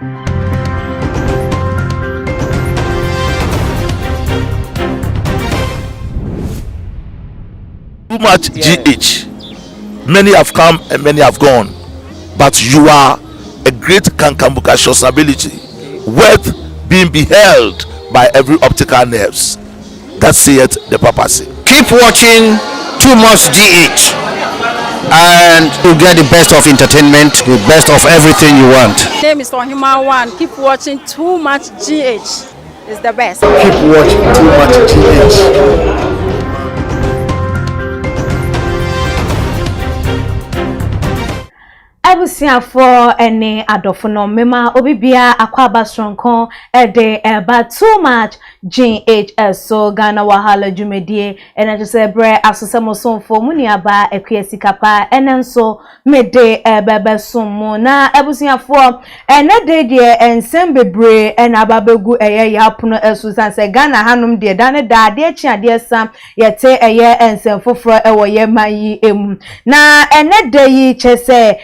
Too much GH. Many have come and many have gone, but you are a great kankambuka ability, worth being beheld by every optical nerves. That saith the papacy. Keep watching Too Much GH, and you get the best of entertainment, the best of everything you want. My name is ℂemetery. Keep watching Too Much GH. It's the best. Keep watching Too Much GH. Abusia for any adofono mema obibia akwaba stronko ede eba Too Much GHS so Ghana wahala jumedie ena jose bre asosemo sonfo muniaba ekwesikapa enenso mede bebe somo na abusia for ene de die ensem bebre ena babegu eye yapono esusan se Ghana hanum de dane daade echi ade sam yete eye ensem foforo ewo ye mayi emu na ene de yi chese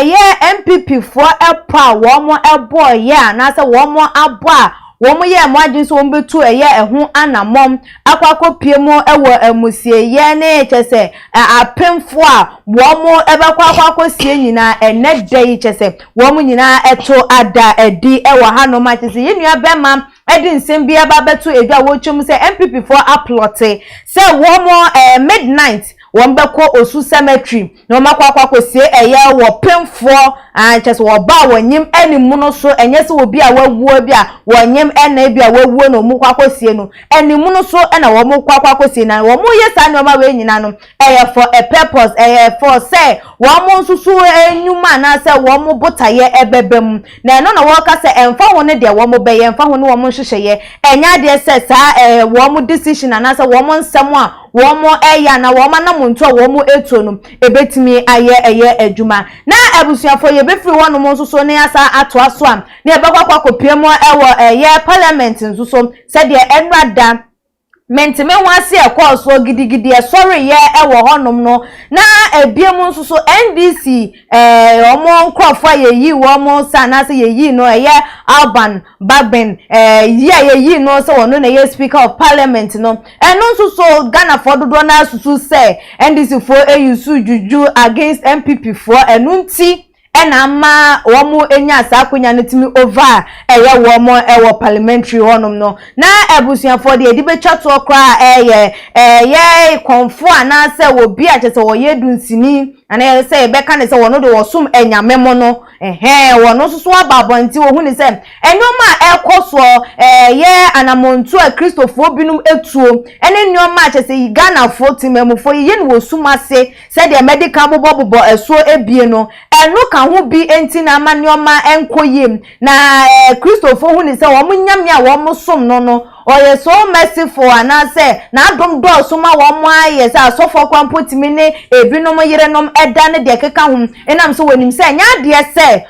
ye NPP for epa womo ebo ye anase womo abo womo ye moagin so wombetu eye ehun anamom akwakọ piemo ewo emusie ye ne chese apemfo a womo ebekwa akwakọ sie nyina enedai chese womo nyina eto ada edi ewo hanoma chese ye nua bema edi nsem bia ba betu edwa wochum se NPP for uplote se womo midnight wombeko osu cemetery no makwa sie eye wo pemfo chese wo ba wonyim animu no so enye se obi a wawuo bi a wonyim ena bi a wawuo no mu kwakosie no animu no so ena wo mu kwakosie na wo mu yesa no ma we nyina no eye for a purpose eye for say wo mu nsusu enyuma na say wo mu botaye ebebem na eno na wo ka say emfa ho ne de wo mu be ye emfa ho ne wo mu hwehweye enya de say sa wo mu decision na say wo mu nsem a womo eya na woma na muntu a womo eto no ebetimi aye eye adwuma na abusuafo ye befiri wono mo nso ne asa ato aso am na ebekwa kopiemo ewo eye parliament nso so se de enrada mentime wase ekwoso gidigidi sorry ye ewo honom no na ebiemu nso so NDC omo nkrofo yeyi womo sana se yeyi no eye Alban Bagben yeyi no se wono na ye speaker of parliament no eno nso so Ghana for dodo na susu se NDC for eyusu juju against NPP for enunti ena ma womo enya asakonya netimi over eye womo ewo parliamentary honom no na abusuafo de edi betwa to okra ye konfo ana se wo bi a chese wo ye dunsini ana se beka ne se wono de wosum enyamemo no wono susu ababonti wo hu ni se enyoma ekoso ye anamontu a Christopher binum etuo ene nyoma chese Ghana fo timemufo ye ne wosum ase se de medical bobo eso ebie no enu ka hu bi enti na amanyoma enkoyem na Christopher hu ni se wo munyame a wo musom no oye so merciful ana se na adom do so ma wo mo aye se asofo kwampo timine ebinom yerenom eda ne de keka hu enam so wanim se nya de se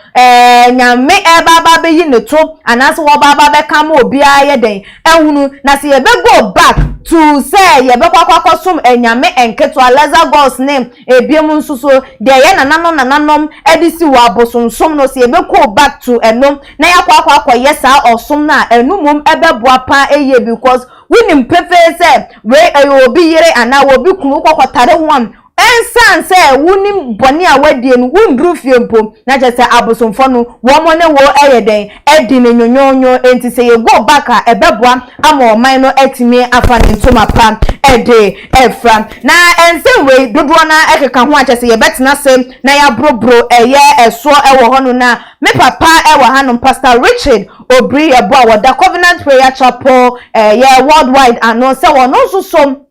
nyame baba be yi ne to ana se wo baba be ka ma obi aye den ehunu na se ye be go back to say ye be kwakwa som enyame enketo Aleza God's name ebiem nsuso de ye nananom edisi wa bosonsom no se ye be go back to enom na ya kwakwa yesa osom na enumum ebeboa pa eye because winim pefe say we obi yere ana obi kunu kwakwatare hom ensan say wunim boni a wadie no wundru fiempo na jese abosomfo no wo mo ne wo eyeden edi ne nyonyonyo enti say go back a ebeboa ama oman no etimi afa ne ntoma pa ede efra na ensen we dodo na ekeka ho achese ye betina se na ya brobro eye eso ewo hono na me papa ewo hanom Pastor Richard Obri ebo a wada Covenant Prayer Chapel ye worldwide ano se wono so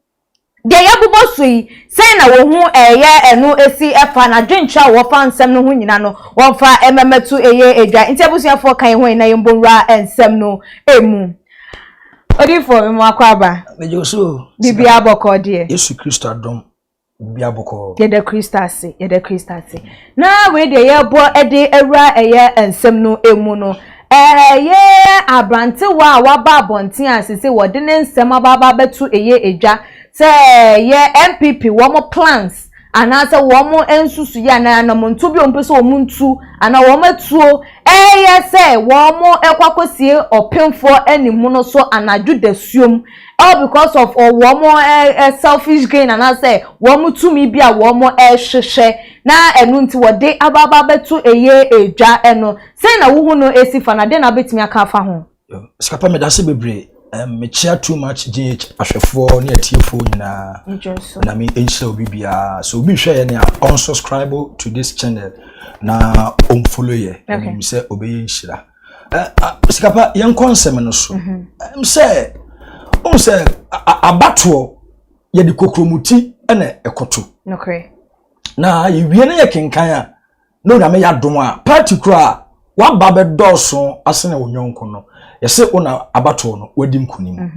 de yabubo sui say na wo hu eye enu esi efa na dwentwa wo fa nsem no hu nyina no wo fa ememetu eye edwa nti abusuafo kan ho na yembonwa ensem no emu odifo me akwaba mejoso bibi aboko de Yesu Kristo adom bibi aboko ye de Christase na we de yebo ede ewra eye ensem no emu no ye abrante wa ba abonten asese wo de ne nsem ababa betu eye edwa say ye NPP womo plans anase womo ensusu ya na montu bi ompeso omuntu ana womo tuo ye bia say wo mo ekwakosie opemfo animu no so anadwo da suom all because of wo mo selfish gain and I say wo mo tumi bia wo mo hwehwe na enu nti wo de ababa betu eye edwa eno say na wo hu no esifa na de na betumi aka fa ho skapa me da se bebre me chia too much GH ahwefo ne atiefo nyina na me enhyira obi bia so obi hwe ye ne unsubscribe to this channel na follow ye me say obi enhyira skapa yen konsem no so say say abato ye de kokromuti ene ekoto okay na ye wie na ye kenkan a no na me ya dom a particular wa ba be doso asene onyonko no yese una abato no wadi mkunim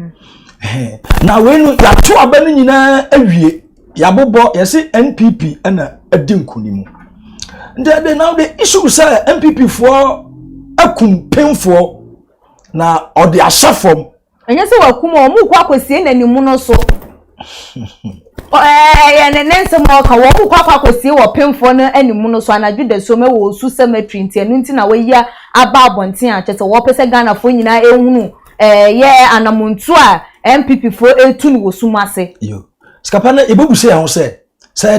na wenu ya to aba no nyina awie ya bobo yese NPP ana adi mkunim ndede now the issue say NPP for akum penfo na ode asafom enye se wakum o mu kwa akosie nanimu no so nense mo ka wo kwa akosie wo penfo no animu no so anadwo da so me wo su cemetery ntianu nti na wayia aba abonten a chete wo pese Ghana fo nyina ehunu ye anamuntu a NPP fo etu ni wo sumase yo skapa na ebubuse ya ho se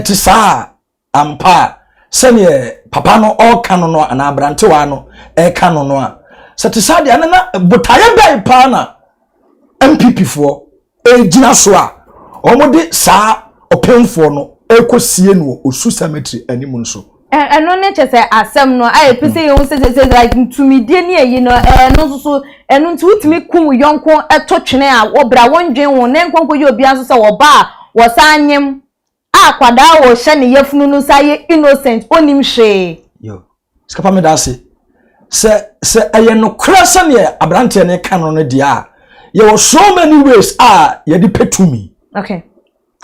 ti saa ampa se ne papa no o kanu no ana abrante wa no e kanu no a se ti saa dia na botaye bai pa na NPP fo ejina so a omode saa opemfo no ekosie no osu cemetery animu nso eno ne chese asem no ai pese ye ho se like ntumidie ne yi no no so eno nti utimi kum yonko eto twene a obra wondwen wo ne nkonko ye obi anso se wo ba wo sanyem akwada wo hye ne yefunu no saye innocent onim hwe yo skapa me da se aye no krasa ne abrante ne kanu no dia ye were so many ways ye di petumi okay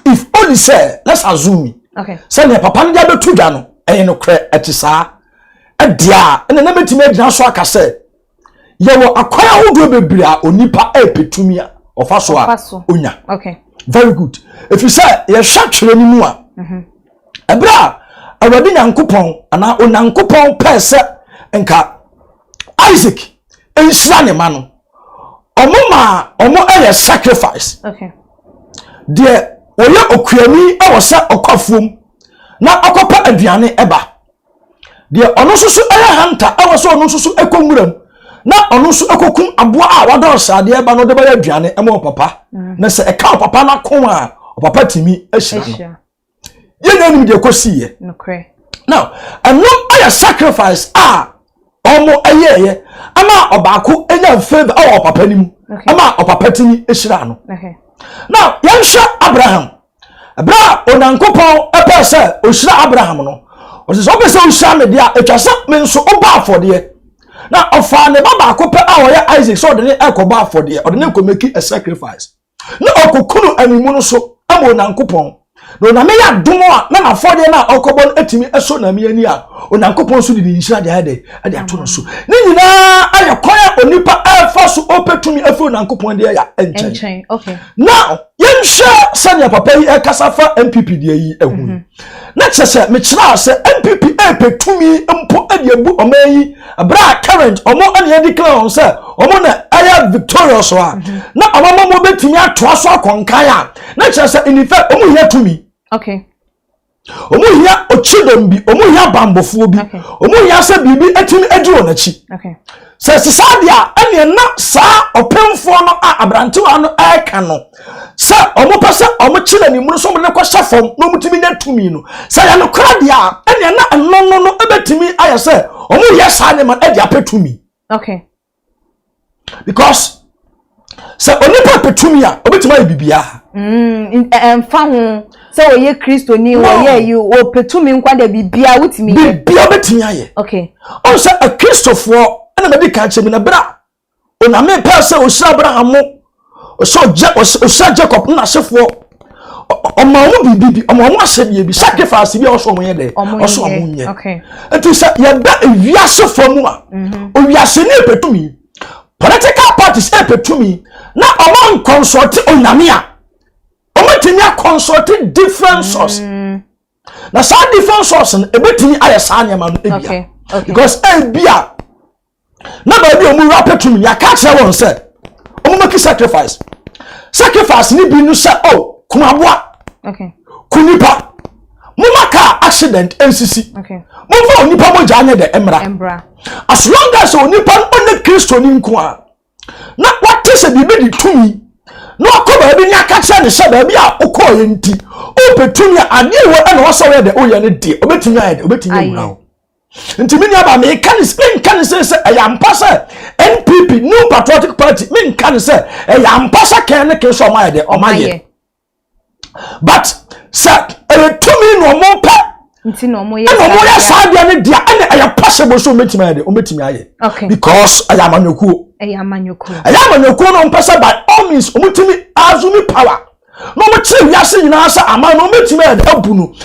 if only say let's assume okay say ne papa no dia betu dwa no aye no kra etisa adia ene na betime adina so aka say ye wo akwaya hodo bebria onipa petumi a ofa so a onya okay very good if you say ye hwa twere ni mu a ebra awadi nyankopon ana onyankopon pese enka Isaac enhira ne ma no omo aye sacrifice okay de oye okuani e se okwafuom na akopa aduane eba de ono susu aye hunter e se ono susu ekonwuram na ono su ekokum aboa a wado sade eba no de ba aduane e mo papa na se e ka papa na kon a papa timi ahira no ye nyanim de kosiye okay now eno aye sacrifice omo ayeye ama obako enya favor o papa nim ama opapa tini ehira no okay now yansha Abraham onankopon epese ohira Abraham no o se so pese ohira me dia etwasa me nso oba afode na ofa ne baba akope a oya Isaac so de ne ekoba afode o de ne ko make a sacrifice na okukunu animu no so ama onankopon no na me ya domo a na afode na okobon etimi eso na me ani a onankopon so de nhira de ade ato no so ni nyina aye kwaya onipa afa so opetumi afi onankopon de ya enchen okay now yemhwe sanya papa yi ekasafa NPP de yi ehu na chese me kira se NPP epetumi mpo ade abu omayi abra current omo ane declare on se omo na aya victorious wa na omo mo betumi atoa so akonkan a na chese in effect omo hia tumi okay omo hia ochidombi omo hia bambofo bi omo hia se bibi etimi edi onachi okay se sadia ene na sa opemfo no abrante wa no aka no se omo pese omo chile ni mu so mo ne kwa shafom no mutimi na tumi no se ya no kradia ene na no ebetimi aye se omo yesa ne man edi apetumi okay because se onipa petumi a obetimi aye bibia fa ho se oye Kristo ni oye you o petumi nkwa da bibia wutimi bibia obetimi aye okay on se a Christopher ana medika chemi na bra ona me pese o hira Abraham o Jacob na sefo omo bibi omo asebie bi sacrifice bi oso omo ye de oso omo nye okay etu se ye da ewiase fomu a owiase ne petumi political parties petumi na omo consult onyame a omo timi consult different source na sa different source ebetimi aye sa nyama no ebia because ebia na ba bi omu rap to me ya catch one said omu make sacrifice ni bi no say oh kumaboa okay kunipa mumaka accident NCC okay mumfa onipa mo janye de emra as long as onipa on Kristo ni nko a na what is be di tumi no akoba bi nya catch ne say ba bi a okoye nti o petumi ade wo na wo so we de oye ne de obetumi aye de obetumi wura nti me nya ba me kan say ayampa say NPP New Patriotic Party me kan say ayampa say kan ne ke so ma de o ma ye but sir tumi no mo pa nti no mo ye sa dia ne dia ene aya possible so metimi aye de o metimi aye because ayamanyoku no mpesa by all means o metimi azumi power no mo che wiase nyina sa ama no metimi aye de abunu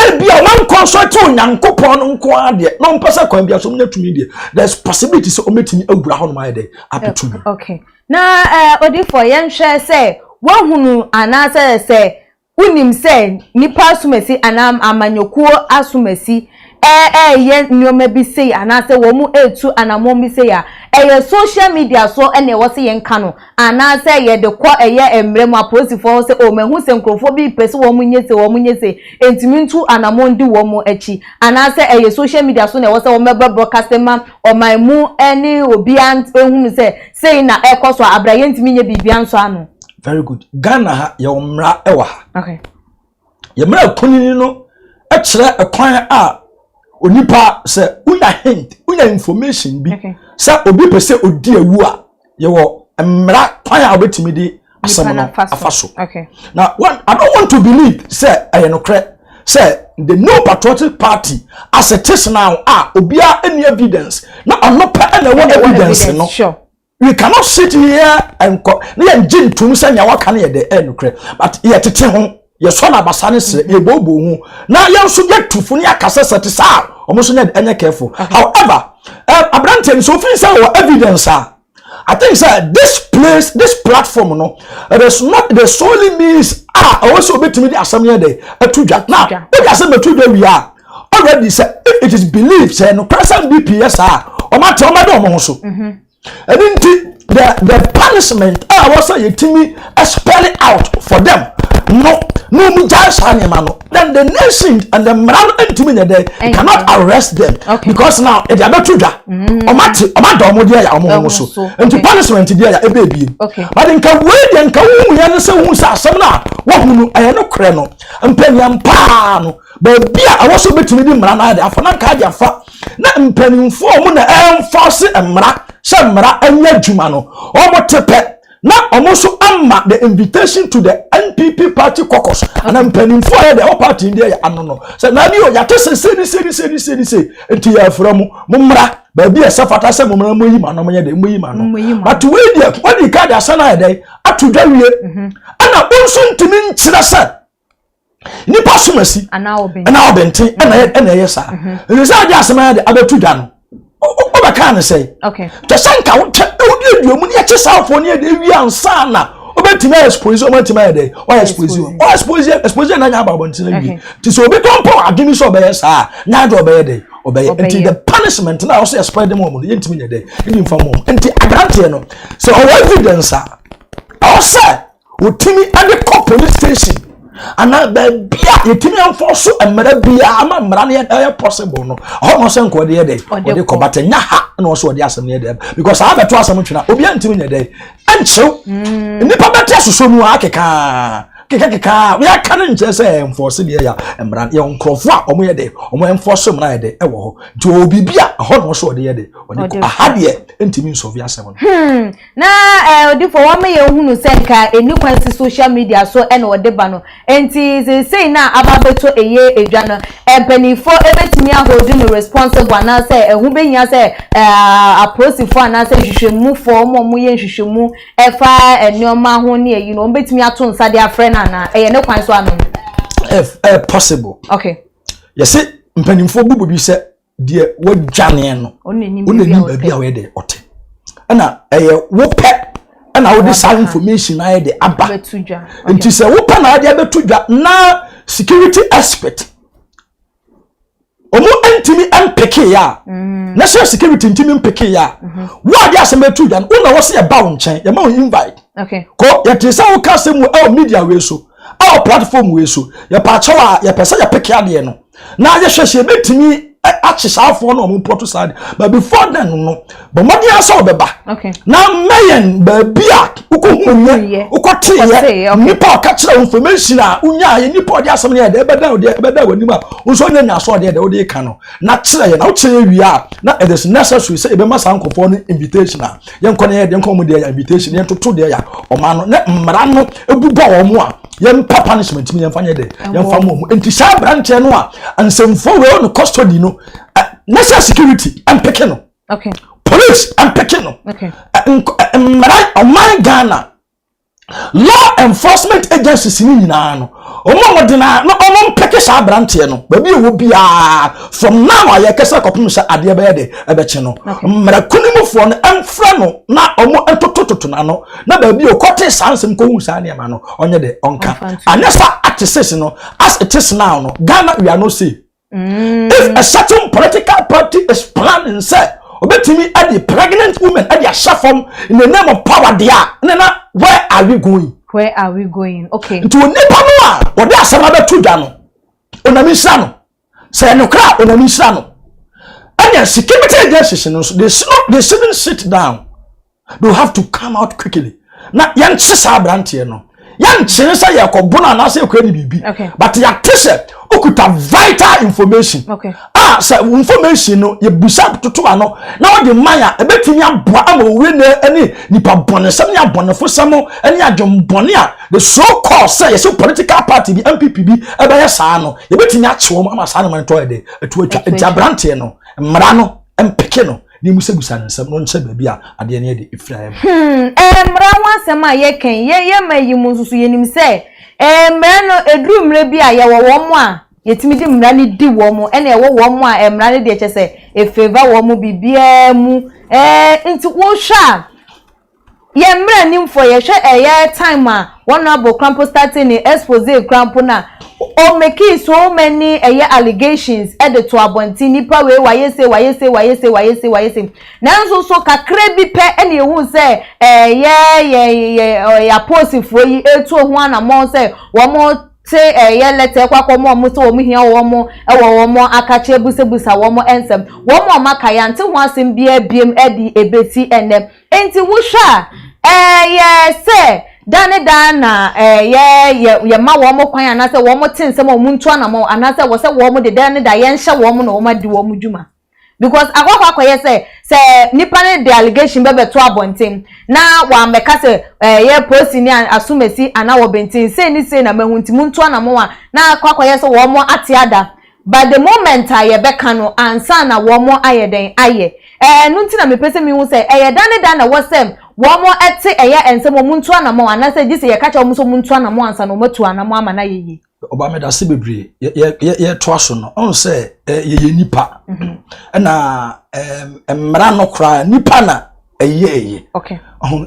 ebia wan consult onyankopon no nko ade no mpesa kwan bia so metumi de there's possibility so o metimi agura ho no ma aye de apetumi okay na odi for yen hwe say wahunu anase say unim say nipa asumesi anam amanyokuo asumesi ye nyoma bi say anase wo mu etu anamom bi say ya social media so ene wo say yen ka no anase ye de kwa emrem aposifo say o mahu se nkrofo bi pese wo mu nyese entimi ntu anamom di wo mu achi anase social media so ne wo say wo meba broadcasting man o maimu ene obi an ehunu say na ekoso abraye ntimi nye bibia nso ano. Very good. Ghana ha ya omra ewa ha. Okay. Ya mra kunini no e kire ekwan a onipa se unya hint, unya information bi. Okay. Se obi pese odi awu a ye wo mra kwan a obetimi di asem no afaso. Okay. Now one I don't want to believe say ayenokre say the No Patriotic Party as it is now obia any evidence. Now I'm not pa any evidence no. Sure. We cannot sit here and na engine tum sanya waka na de enukre but ye tete ho ye so na basane se ye bobo hu na ye nso get tufu ne akasa sete sa omo so nya enye careful. However Abrante so fin say evidence I think say this platform no it is not the solely means also betimi the assembly dey atudwa now we just say metudwa we are already say it is believed say no present BPS o ma te o ma do omo so and then the punishment was a yetimi spell it out for them. No just animal. Then the nation and the man they cannot arrest them because now they are not tuja. And the punishment there a baby. But in Kaway and Kawu Yanasa who's a summer, what I no creno and penny and pano. But beer I also bet me the man I have for fa. Not penny for force and mra. Shamra enya jumano omo tepe na omo so amma the invitation to the NPP party caucus and I'm penning for the party in there anono so na bi o ya to say enti ya from mumra ba bi e safata se mumra moyi ma no menye de moyi ma no but we there when the card asana dey atudwa wie ana onso ntimi nkyira se nipa somasi ana obenti ana yesa nza ade asama de abatudwa no Oba kan say okay to sanka odi aduomu ne che safo ne de wi ansa na obetime expose o matime de why expose na nya babonti na wi ti so obi tompo adini so be sa nya do be de obey until the punishment na also expect them mo yentimi nya de ni mfa mo until agrante no so evidence also otimi ade police station ana ba bia yetimi anforso emra bia ama mra na possible no ho se nko de de ko batanya ha na so de asem ne de because I have to asem twina obi antimi nya de anchew nipa bete soso nu akeka we are can just say enforce de ya emra ye nkrofo a omo ye de omo enforce mra ye de ewo ho ti obi bia ho no so de ye de ahade entimi nso vi asem na odi for wa me ye hunu senka eni kwansi social media so e na ode ba no enti say na ababeto eye edwa no empanifo ebetimi ahodu no responsible na say ehu behia say aprosifo na say hwehwemu for mo ye hwehwemu efa enioma ho ne yi no betimi ato nsa de afre na ne kwanso ano possible okay yes mpanimfo bubu bi say de wodwane no onani baby a we de ote ana wo pe ana wo this information na de aba nti say wo pe na de abetudwa na security expert omo entimi empeke ya national security ntimi empeke ya wa dia asemetu dan una wo se e ba wo nchen ye ma wo invite ko ya tisa wo ka se mu e media we so our platform we so ye pa chawa ye pesa ye peke ade no na ye hwehwe betimi achisafo no mo poto side but before then no but modi aso beba na meyen ba bia ukohunye ukotiye nipa ka kire information a unya ye nipa odi asem ne de ebeda wanim a unso nya nya so de odi ka no na kire ye na ukire wi a na it is necessary say ebe masa nkofo no invitation a ye nkone ye de nkomo de ya invitation ye toto de ya oma no ne mmara no ebubo wo mo a yem pa punishment mi yemfa nyede yemfa mo enti sha branche no a ansemfo we on custody no national security am picking no police am picking no my Ghana law enforcement agencies ni nyina no omo modena no omo peke sha branche no ba bi wo bia from now aye kesa kopim sha ade be de ebeche no mra kunimufo no emfra no na omo entotototo na no na ba bi okote sansem ko hu sa ne ma no onye de onka anesa atese no as it is now no Ghana we are no see if a certain political party is planning say obetimi at the pregnant women at their shafom in the name of power there na where are we going okay to nipa no a ode asama betu dwa no onamisra no say no kra onamisra no and security agencies no they shouldn't sit down, they have to come out quickly na yan chisa brante no yan chinesa yakobuna na say kwani bibi but ya tese okuta vital information say information no ye busa toto ano na wo de maya ebetimi aboa ama we na ani nipa bone sam ni abonefo samo ani adwombone a the so called say yes political party the NPP bi ebeye saa no ye betimi achewo ama saa no man to ede etu atwa brante no mra no empeke no ni musebusa nsem no nche baabi a ade ne de Ephraim mra wansem a ye ken ye mayi mu nsusu yenim se mra no edru mra bi a ye wo mo a yetimi di mra ni di wo mo ene wo mo a mra ne de eche se e favor wo mo bibia mu nti wo sha ye mra nim for ye hwe ye time a honorable crampo starting in expose crampo na o make so many allegations at the to abonti nipa we waye say na nso so kakra bi pe ene ehu say ya posifo yi etu ohu anamon say wo mo say ye letter kwakwo mo so wo mo hia wo mo wo mo akache busebusa wo mo ensem wo mo makaya nte ho asem bia biem edi ebeti enem enti wo sha say dana ye ma wo mo kwan anase wo mo tinsem o muntu anamo anase wo se wo mo de dane da ye nhye wo mo na wo ma di wo mo djuma because akwa ye say nipa ne the allegation be to abonten na wa meka se ye posi ni asumesi ana wo bentin say ni say na mahunti muntu anamo a na akwa ye se wo mo atiada but the moment aye beka no ansa na wo mo ayeden aye nunti na me pese mi hu say dane wo sem womo ete ensem omuntu anamo anase gise ye kacha omuso omuntu anamo ansa no matu anamo ama na yeyi oba me da se bebre ye to aso no on se ye nipa na mra no kra nipa na eye okay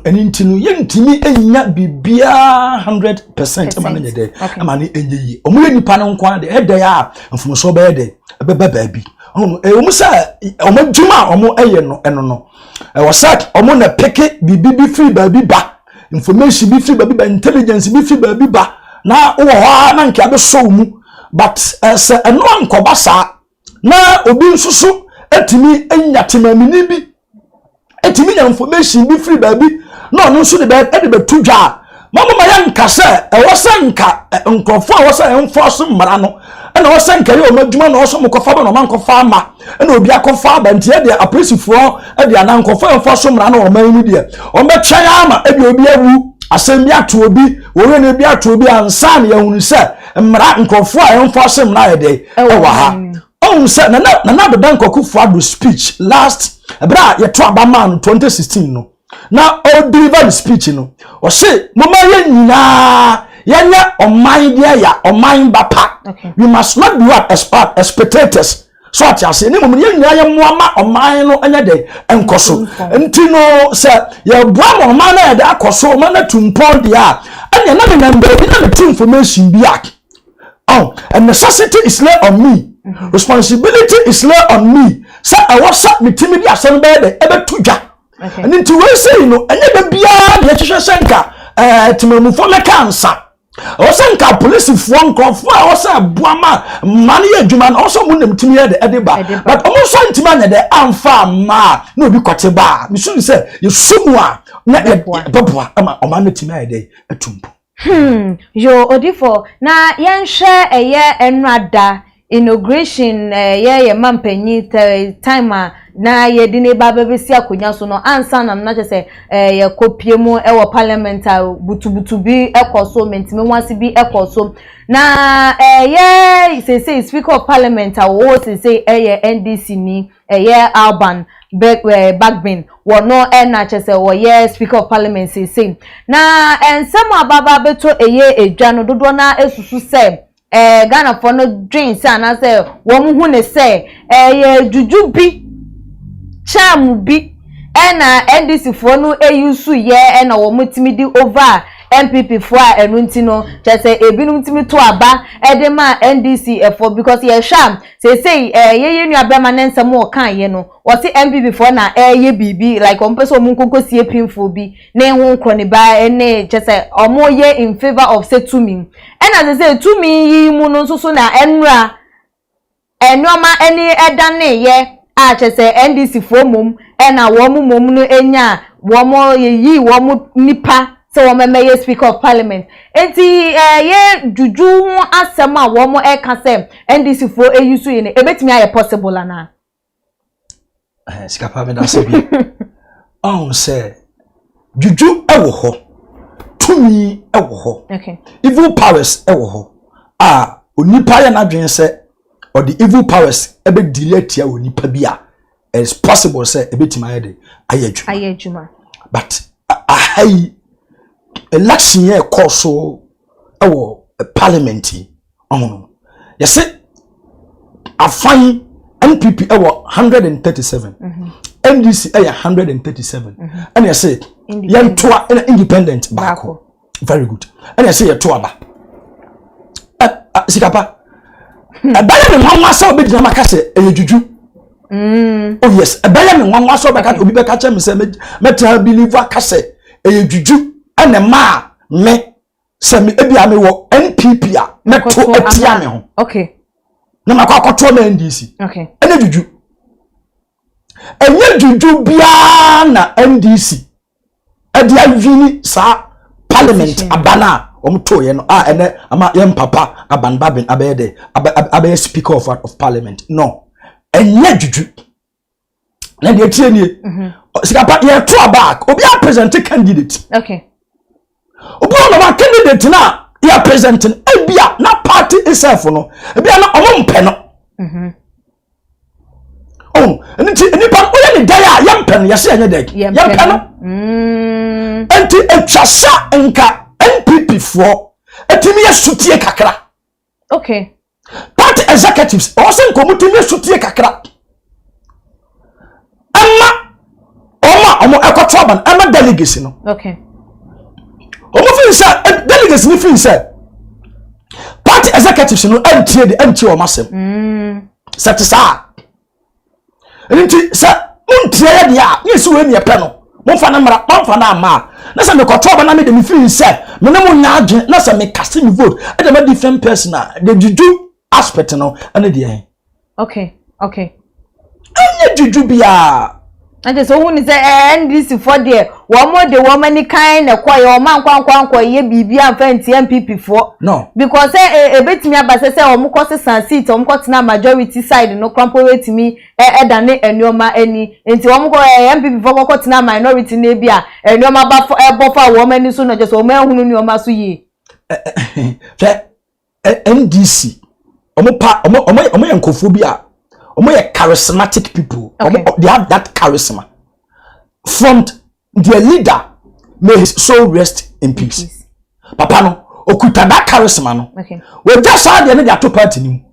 eni ntinu ye ntimi enya bibia 100% ama na nyede ama na enyeyi omu ye nipa no nkwa de ede ya mfumuso be ede beba baabi omu se omu djuma omu eye no eno no wasak omo na peke bibi free baby ba information bi free baby ba intelligence bi free baby ba na wo ho na nke abeso mu but se eno ankoba sa na obi nsusu etimi enya temamini bi etimi nya information bi free baby no no nso de be tudwa mama ya nka se wosanka nkofo a wosan enforce mmara no na wosanka ye omadwuma na woso mkofa ba no mankofa ama na obi akofa ba ntie de apresifo de anankofo enforce mmara no oman ni de o betwa ya ama e bi obi awu asem bi ato obi wo ne bi ato obi ansa na yahunu se mmara nkofo a enforce mmara de e wa ha on se na do nkokufo ado speech last bra ye to abama no 2016 no na o deliver the speech no o say mama ye nyina yenya oman dia ya oman bapa we must not be what spectators so at ya say ni mama ye nyina ye moama oman no anya de enkoso enti no say ye boa oman na de akoso oman na tumpon dia anya na me number bi na me information bi ak oh and necessity is lay on me responsibility is laid on me. Say I was sat me timid asem be ebe tuja. And into we say no enye be bia de hwehwe senka timamufo meka ansa. O senka police fo nkofo a o say boama mane adwuma na o so munem timi de edeba. But o so ntima na de amfa ma na obi kwete ba. Me so say you sumu a na beboa ama o ma na timi ade atumpo. Yo odifo na yenhwe eye enrada inauguration ye mampanyi time na ye di ne baba besi akonya so no ansa na che ye kopie mu e wo parliament butubutu bi ekoso mentime wansi bi ekoso na ye say speaker of parliament wo say ye NDC ni ye Alban Bagbin wo no na che wo ye speaker of parliament say na ensem ababa beto eye edwa no dodo na esusu say Ghana for no dreams and I say one who say ye juju bi cham bi na NDC for no eyusu ye na wo mutimi di over NPP for enunti no just say ebinum timi to aba edema NDC for because ye sham say ye nu abema nsem wo kan ye no what NPP for na ye bibi like on person munkonko sie pinfo bi na ehun kroni ba ne just say omo ye in favor of say to me and as I say to me yi mu no so na enra enoma eni edane ye a just say NDC for mum na wo mum no enya wo mo yi wo mo nipa so wo meme speaker of parliament enti ye juju asema wo mo e ka se NDC for eyusu ye ne ebetimi aye possible ana sikapa me da se bi on say juju ewo ho tumi ewo ho okay evil powers ewo ho onipa ya na dwen se or the evil powers ebe delay tia onipa bia it's possible say ebetimi aye adwuma but ahai election year course so parliament you see afan NPP 137 NDC 137 and you say yentoa independent bako very good and you say yentoa ba sikapa abaya me nwanwa so obi dina maka se ejuju oh yes abaya me nwanwa so beka obi beka che me se metra believer ka se ejuju ene ma me se me ebia me wo NPP a meto atia me ho okay na makwakoto na NDC okay ene juju enye juju bia na NDC ade avini sa parliament abana omto ye no ene ama yem papa aban babin abede abe speaker of parliament no enye juju na de tie nie sikapa ye to back obi a present candidate okay obi no ma candidate na ya presenting ebia na party itself no ebia na omompe no nipa oya ni daya yampe no yase anye dek yampe no enti etwasa nka NPP for etimi yesutie kakra okay party executives also nkomutimi yesutie kakra ama ekoto aban ama delegates no okay omo fin say delegates ni fin say party executives no antie o masem set sa enti sa untie ya dia yesu we ne pe no monfa na mra monfa na ama na se me koto ba na me de me fin say me na mo nya adwe na se me cast me vote e de ma different person the juju aspect no ane de okay anye juju bia and so who is NDC for there one more the woman ni kind na kwa your man kwa ye bibia amfa nti NPP for no because ebetimi abase say omukose san seat omukose na majority side no krampo wetimi edane enuoma eni nti omuko NPP for kokoti na minority na bia enuoma ba for ebofa woman ni so no just omo ehunu ni oma so yi NDC omo yankofo bia omo ye charismatic people they have that charisma from their leader. May his soul rest in peace. Papa no okuta that charisma no we just had the other two party ni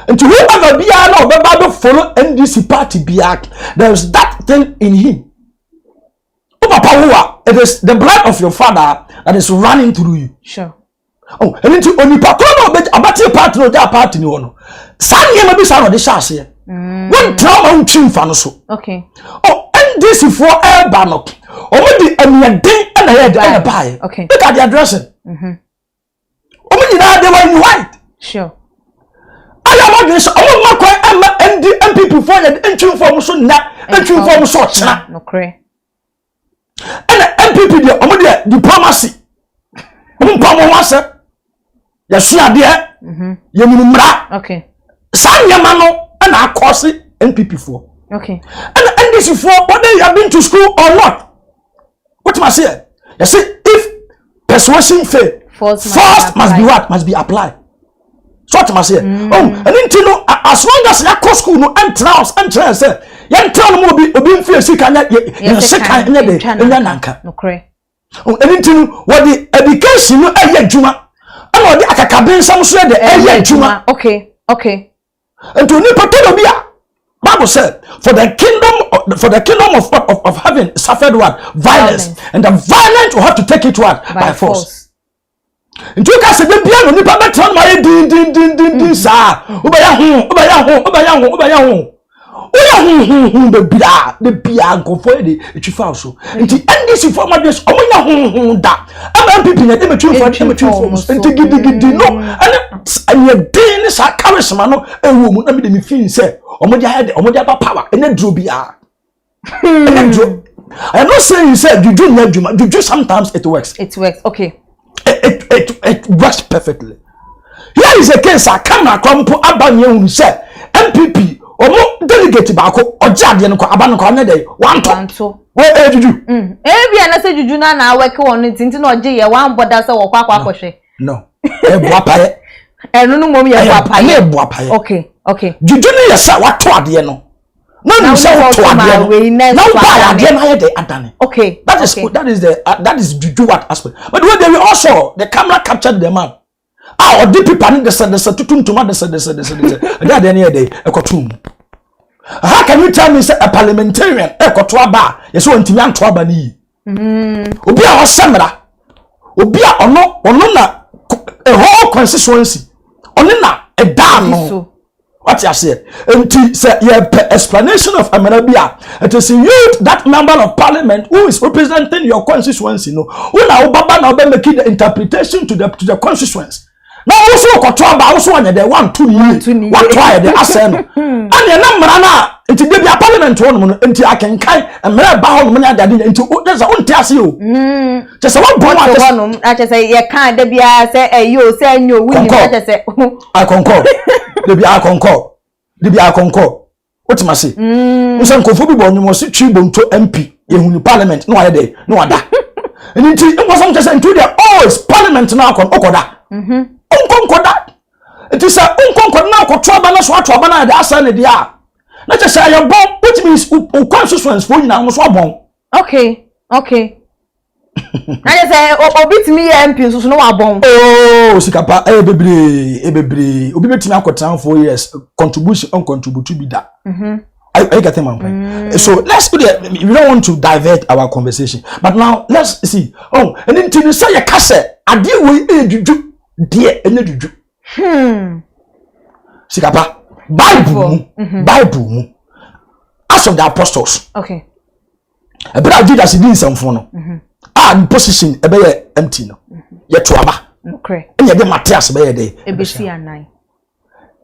and to whoever be no be follow NDC party be there is that thing in him. Oh papa, it is the blood of your father that is running through you. Sure. Oh, and into only patrol bit about your partner, that party no one. Sunny, maybe son of the chassis. One trauma on chin fanoso. Okay. Oh, and this is for air bannock. Already a mere day and a head and a pie. Okay. Look at the addressing. Only now they were in white. Sure. I am against all my quite and the NPP for an entry form so not entry form so china. No cray. And the NPP the only diplomacy. Umpama wasa. Ya sua de ye numra. Okay. Sanya mano and I course NPP for. Okay. And this for whether you have been to school or not. What must I say? You see, if persuasion fail, force must be what? Must be applied. So what must I say? Oh, and then you know, as long as you go school no and say, you tell them obi feel sick and you sick and you nanka. No cray. Oh, and then you know what the education no juma. And what the akakaben some say the juma. Okay. Okay. And to nipa to be Bible said, for the kingdom of heaven suffered what? Violence. And the violent will have to take it what? By force. And you guys say, the piano, nipa better my din sa. Ubaya the bia go for the chifaso. And the end this for my dress, da. MPP na dem for and gidi no. And your din is a charisma no ewo mu na me dem feel say omodia power and then drobia. I'm not saying you said juju sometimes it works. It works. Okay. It works perfectly. Here is a case I come across abanye unu say MPP omo delegate baako ojade no kwa abano kwa nyede wanto we juju bia na say juju na work won tinti na oje ye wan boda say wo kwa akohwe no boapaye enu no mom ye boapaye okay juju ni ye say wato ade no na you say wato ade no na ba ade na ye de adane. Okay, that is juju what aspect, but when they also the camera captured the man. Or the people in the tutum to man that any day a cotum. How can you tell me say a parliamentarian a cotuaba? Yes, one Timan Twabani. Ubia or Samra. Ubia or no na a whole constituency. Onina a dam. What you said? And say your explanation of Ameribia. It is you that member of parliament who is representing your constituency. No, who now Baba now be making the interpretation to the constituency. Now also control ba also anya the 1-2 years what try the aseno and the number na enti dey be parliament won no enti akenkan emre ba ho no na ade enti o say unti ase o just what born at no I just say ye kan da bia say eyo say anyo wuni I just say I concur the be I concur what ma say unsan kofo bi bo nyumo si twi bonto MP ye huni parliament no aye dey no ada enti e was just into the is parliament now kon okoda unkonkoda it is a unkonkoda na kotoba na so atoba na da asa ne dia na je say your bomb which means constituents for you na so bomb. Okay I just say obitimi MP so no wa bomb sikapa bebre obi betimi akotan 4 years contribution on contribute be that I get him on. So let's do that. We don't want to divert our conversation, but now let's see. Oh, and then to say a cassette, I deal with juju, dear, and juju. Sikapa, Bible, Acts of the Apostles. Okay. A brother did as he did some phono. In position, a bear empty no. Yet to aba. Okay. And yet the Matthias bear day.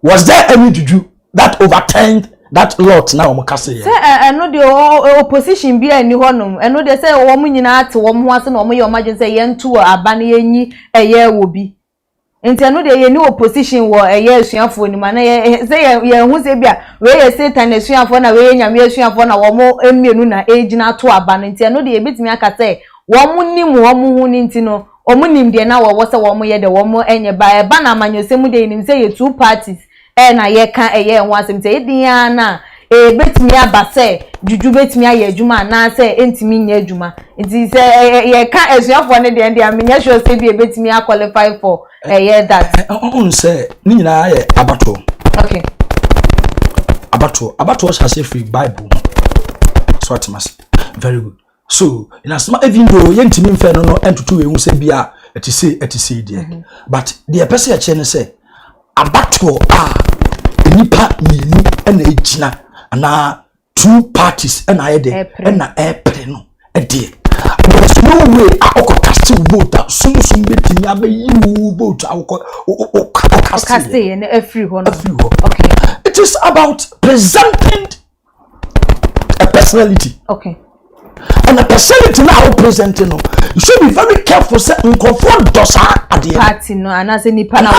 Was there any juju that overturned that lot now mukase say I know the opposition be any honum I know they say wo mu nyina ate wo ho ase na wo ye omaje say ye ntu aba na yenyi eye wo bi enti I know the ye ni opposition wo eye asuafo ni ma na ye say ye hu se bia we ye Satan asuafo na we ye nyame asuafo na wo mo emienu na ejina ato aba na enti I know the ye betimi aka say wo mu nim wo mu hu ni enti no wo mu nim de na wo se wo mo ye de wo mo enye ba na manyosemu de nim say ye two parties na ye kan eye enwa asem say dia na betimi abase juju betimi aye adwuma na say entimi nya adwuma nti say ye kan esuafo ne de dia menya sure say be betimi qualify for eye that on say ni nyina ye abato. Okay, abato shall say free Bible so it must very good. So in as even though yentimi mfe no entutu we hu say bia it is there. But the person actually say abattoir nipa mienu na ejina na two parties na ayede na airplane no ede there's no way akokasi boat sum betimi abayi boat akokasi na every one. Okay, it is about presenting a personality. Okay. And a personality now presenting, you should be very careful. Say, conform dosa at the party no, and as any panel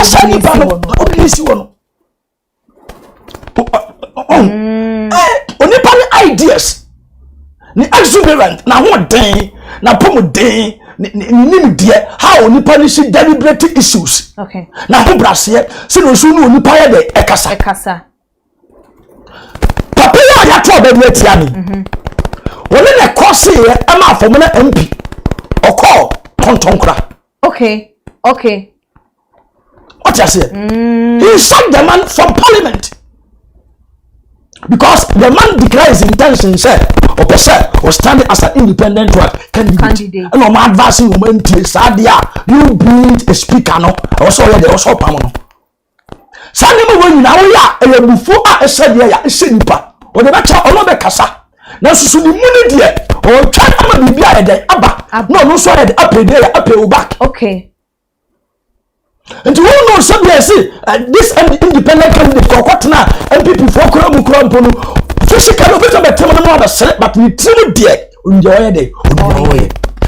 only ideas. Ni exuberant. Na what day? Na pomo day. Ni dear. How only punish deliberate issues. Okay. Na who brassier? See no sunu only paya de ekasa. Papa ya trouble with Tiani. When the course here, Emma from an MP or call Tontonkra. Okay. What I say? He sacked the man from Parliament because the man declared his intention, said, or per se, was standing as an independent candidate. And I'm advising women to Sadia, you being a speaker, no, also there was all Pamono. Sandy, when you now are a before I said, yeah, a simpa, or the matter all the Casa. Now, so the money there, or try to be a abba. No, so I had up a day, up a back. Okay. And you all know something I say, this independent candidate for what now, NPP for Kuramu, physical of it, but we tell it there, on your day,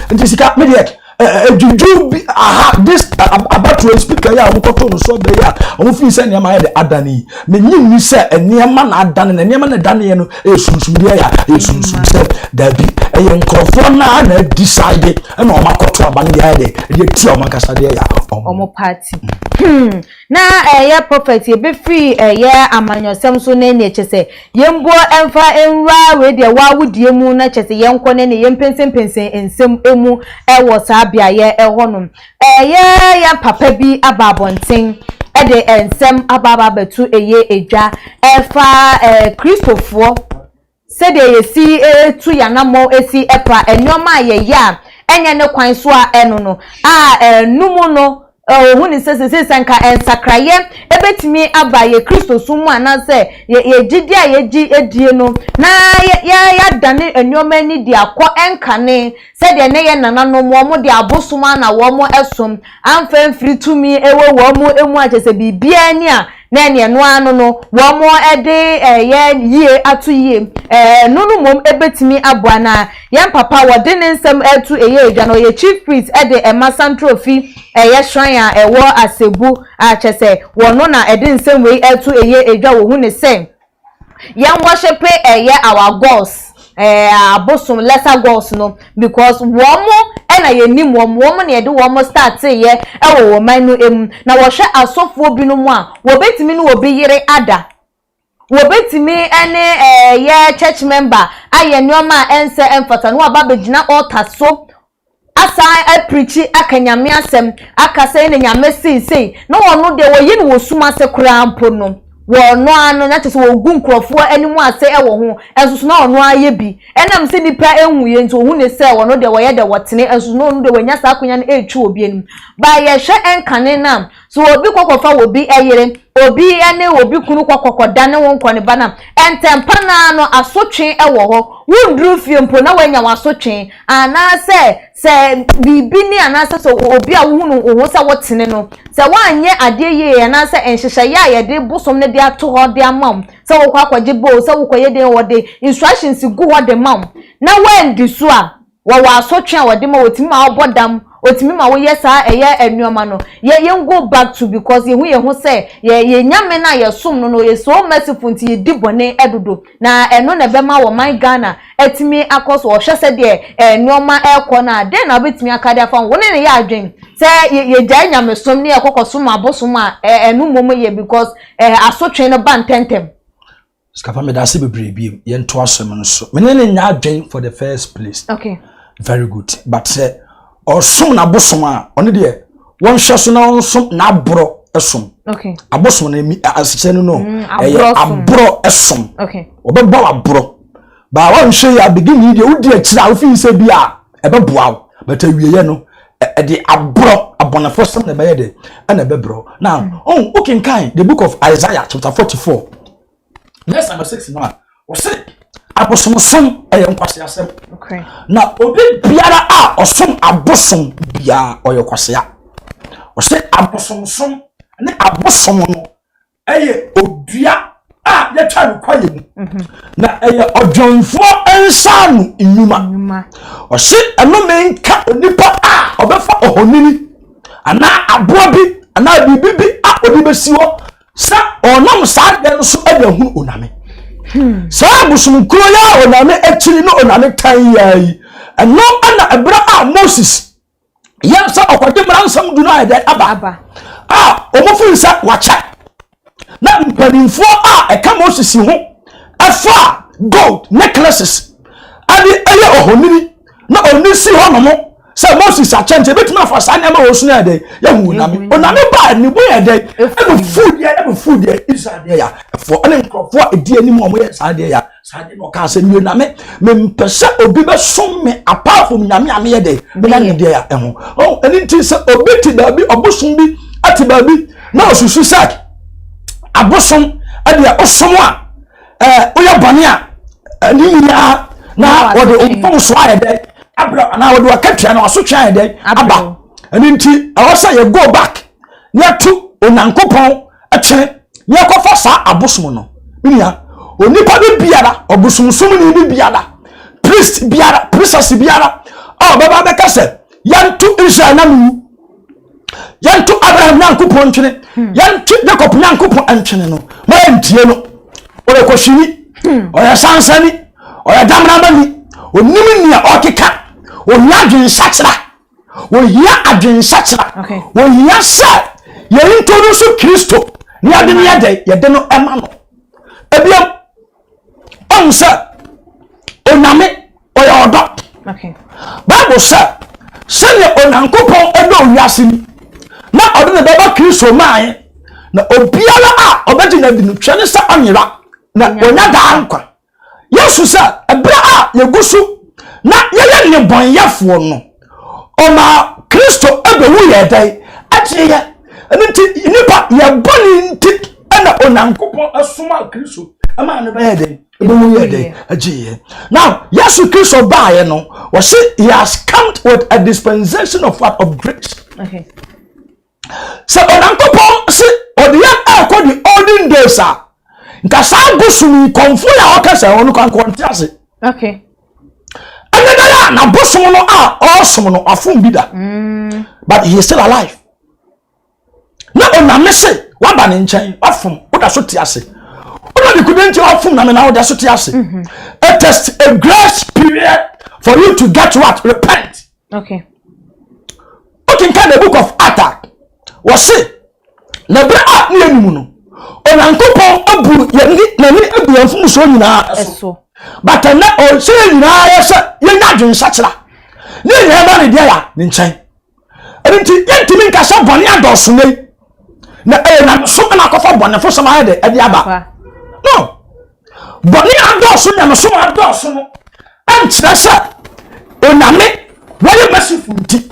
and this got me there. This about to speak ya mukoto so be ya ofi se ne ma de adani me nyim se ene ma na adani na ene ma na dani no esunsun ya esunsun se da bi eye nkrofo na decide na o makoto abani ya de ti o makasa de ya omo party na ya prophet ye be free ya amanyosem so na ne chese yembo emfa enra we de wa wudie mu na chese yenko ne ne yempensen ensem emu wo sa bia ye ehonum ya papa bi ababonten de ensem ababa betu eye eja efa Christopher said ye si tu yanamo esi epa enoma ye ya enye ne kwan so a eno no numu no huni sese sanka ensakraye ebetimi abaye Kristo sumu anase ye gidi a ye gi edie no na ya dane enoma ni di akọ enkane said ye ne ye nanano mo de abosuma na wo mo esom amfa mfiri tumi ewo wo mo emu achese bibia ni a na ne no anu no wo mo ede ye atu ye nunu mom ebetimi aboa na yan papa wode ne nsem etu eye edwa no ye chief priest ede emasan trophy ye shrine a ewo asebu achese wono na ede nsem we etu eye edwa wo hu ne say yan worship our gods abosom lesser gods no because womo na ye nim womo na ye de womo start ye wo man no em na wo hwe asofo bi no mu a wo betimi no wo bi yire ada wo betimi ene ye church member aye nyoma ense emfata no aba begina altar so asa preach akanyame asem akasa ne nyame sei no wono de wo yi no wo suma se kura mpo no wo anu na tese wo gu nkrofo animu ase wo ho ensusu na ono aye bi enam se nipa enwuye nti ohu ne se wo no de wo ye de wotene ensusu no de wanya sa akonya na echu obi anim ba ye hwe enkane nam so obi kokofa obi eyire obi ene obi kunu kokokoda ne won kone ba na entempa na no asotwe wo ho wundru fiempo na wanya wasotwe ana se bibi ni ana se obi a wo hu no se wotene no se wanye ade ye ana se enhyehyɛ ya ye de bosom ne de ato ho de amam se wo kwakwaje bo se wo koye de wo de instructions gu ho de mam na wendi so a wo wasotwe a wo de ma wotimi ma obodam otimi ma wo yesa eye enuoma no ye go back to because ye hu say ye nyame na ye som no ye so merciful nti ye dibone edodo na eno na be ma wo man Ghana etimi akoso wo hwese de enuoma ekọ na den na betimi akade afa wo ne ye adwen say ye gya nyame som ne ekokoso ma bosom a enu momo ye because asotwe no ban tentem skafa me da se bebre bi ye nto asem no so me ne nya adwen for the first place. Okay, very good but or some na bosom a one de won hwe so na onsom na abro esom. Okay, abosom na mi asese no abro esom. Okay, obebo abro ba won hwe ya begin ni de udi akira wo fi se bi a ebeboa but awieye no the abonafo some na be de and a bebro. Now, okay kind the book of Isaiah chapter 44. Verse number 6 now. O say abosom nkwase asem. Okay. Na obi biara a osom abosom bia oyekwase a. O say abosom ne abosom no odua a yetwa no kwaye mu. Na odwonfo ensanu inuma. O say eno menka onipa a obefa ohonini ana aboa bi ana bibibi a odi besi ho sa onam sa de so adahu oname. Sa busum kuro ya oname akiri no oname tan yayi eno ana ebra a Moses yam sa okwade mransam du no ayde aba omofu sa wacha na mpanimfo a eka Moses ho afa gold necklaces ade eye ohonini na onisi ho no say Moses a chance betuma afa sa na ma wosu na ade ya hu oname ba ni bo ya ade e food ya isa de ya for ene nkrofo edi anim o mo ya sa de ya sa de no ka se ni oname me mpese obi be som me apart from nyame ame ye de be na de ya eho eni tin se obi ti da bi obosom bi ati ba bi na osusu sak abosom ade osom a oya bone a ni ya na wo de opom so ayede abra na wo de wakatwa na waso twa ayede aba eni nti awosa ye go back na tu onankopon atwe ye kofa sa abosom no nia onipa bi biara obosomsom ni bi biara priest biara priestess biara baba be kase yantu Israel na mu yantu Abraham nyankopon twene yantu Jacob nyankopon antwene no ma entie no ore koshini ore sansani ore damramani onimi nia okeka onya adwen sachira ohia adwen sachira ohia sa ye introduce Kristo ni ade ni ade ye de no ema no ebiam onse oname oyodo Bible say le onankopon edo wiase ni na odo ne baba Kristo man na obiala a obedi na bi no twene sa anyira na onya da nkwa Yesu sa ebra a yegusu na yeye ne bonyafo no oma Kristo ebewu ye dai atiye enti nipa ye boni nti na onankopon asoma Kristo ama no be dai ebewu ye dai ajiye. Now Yesu Kristo baaye no we say he has come with a dispensation of what of grace. Okay. So onankopon se odiyan akọ the olden days a nka sa gosumi konfo ya okase onu kan kontiase. Okay. Another na bosom no a awesome no afum bida. But he is still alive. Na oname se waba ne nchen afum oda so tiase. Oda de kudenti afum na me na oda so tiase. It is a grace period for you to get what? Repent. Okay. Okay, in the book of Acts was say na bra a ne animu no onankopon abu yeni na ni abu afum so nyina eso. But na o say nyina ya se ye nya dwen sachira ne nya ba ne dia ya ne nchen enti yentimi nka so bone adoso nei na na so na kofa bone fo so ma de ade aba no bone adoso na so adoso no anchira sa oname very merciful ti